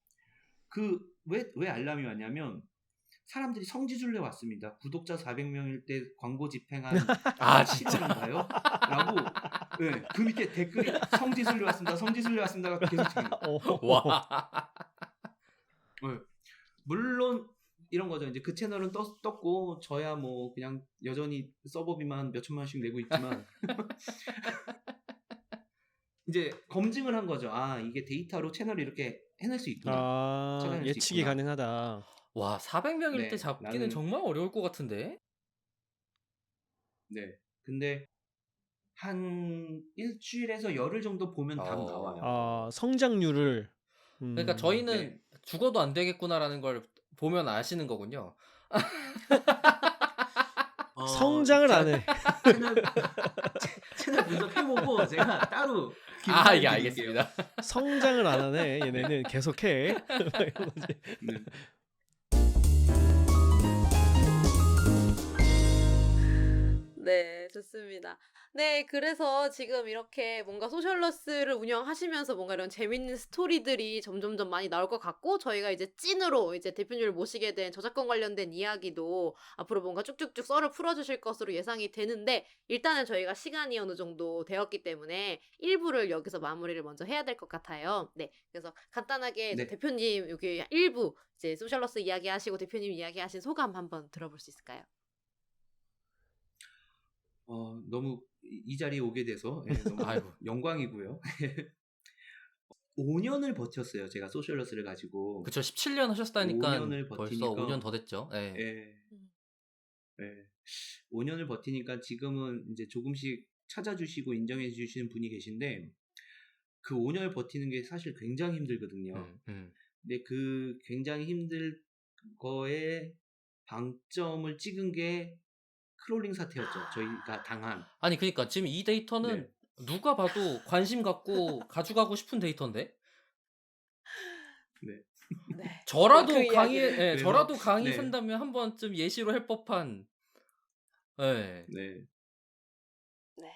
왜 알람이 왔냐면 사람들이 성지순례 왔습니다. 구독자 400명일 때 광고 집행한 진짜. 7월인가요? 라고 그 밑에 댓글이 성지순례 왔습니다가 계속 찍혀요. 와. 물론 이런 거죠. 이제 그 채널은 떴고 저야 뭐 그냥 여전히 서버비만 몇 천만 원씩 내고 있지만 이제 검증을 한 거죠. 이게 데이터로 채널을 이렇게 해낼 수 있구나. 찾아낼 수 예측이 있구나. 가능하다. 와, 400명일 네, 때 잡기는 나는- 정말 어려울 것 같은데? 네. 근데 한 일주일에서 열흘 정도 보면 답 나와요. 성장률을. 그러니까 저희는 네. 죽어도 안 되겠구나라는 걸 보면 아시는 거군요. 성장을 안 해. 채널 분석해보고 제가 따로 예, 드릴게요. 알겠습니다. 성장을 안 하네. 얘네는 계속해. 이런 거지. 네. 네, 좋습니다. 네, 그래서 지금 이렇게 뭔가 소셜러스를 운영하시면서 뭔가 이런 재밌는 스토리들이 점점점 많이 나올 것 같고, 저희가 이제 찐으로 이제 대표님을 모시게 된 저작권 관련된 이야기도 앞으로 뭔가 쭉쭉쭉 썰을 풀어주실 것으로 예상이 되는데, 일단은 저희가 시간이 어느 정도 되었기 때문에 1부를 여기서 마무리를 먼저 해야 될 것 같아요. 네, 그래서 간단하게 이제 네. 대표님 여기 1부 이제 소셜러스 이야기하시고 대표님 이야기하신 소감 한번 들어볼 수 있을까요? 너무 이 자리에 오게 돼서 너무 아이고. 영광이고요. 5년을 버텼어요. 제가 소셜러스를 가지고. 그쵸, 17년 하셨다니까 5년을 벌써 버티니까 5년 더 됐죠. 예. 음. 5년을 버티니까 지금은 이제 조금씩 찾아주시고 인정해 주시는 분이 계신데 그 5년을 버티는 게 사실 굉장히 힘들거든요. 근데 그 굉장히 힘들 거에 방점을 찍은 게 크롤링 사태였죠. 저희가 당한. 아니, 그러니까 지금 이 데이터는 누가 봐도 관심 갖고 가져가고 싶은 데이터인데? 네. 네. 저라도 그 강의, 이야기를. 예, 그래서- 저라도 강의 네. 산다면 한 번쯤 예시로 할 법한. 예. 네. 네.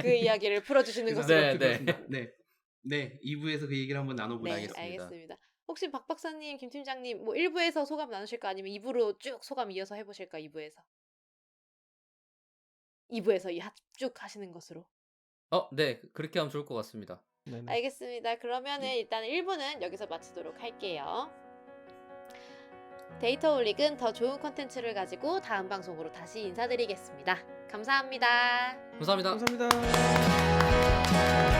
그 이야기를 풀어주시는 그래서- 것으로. 네, 네. 그렇습니다. 네. 2부에서 그 얘기를 한번 나눠보도록 네, 알겠습니다. 알겠습니다. 혹시 박 박사님, 김 팀장님, 뭐 1부에서 소감 나누실까? 아니면 2부로 쭉 소감 이어서 해보실까? 2부에서 쭉 하시는 것으로. 네. 그렇게 하면 좋을 것 같습니다. 네네. 알겠습니다. 그러면은 일단 1부는 여기서 마치도록 할게요. 데이터 올릭은 더 좋은 컨텐츠를 가지고 다음 방송으로 다시 인사드리겠습니다. 감사합니다. 감사합니다. 감사합니다.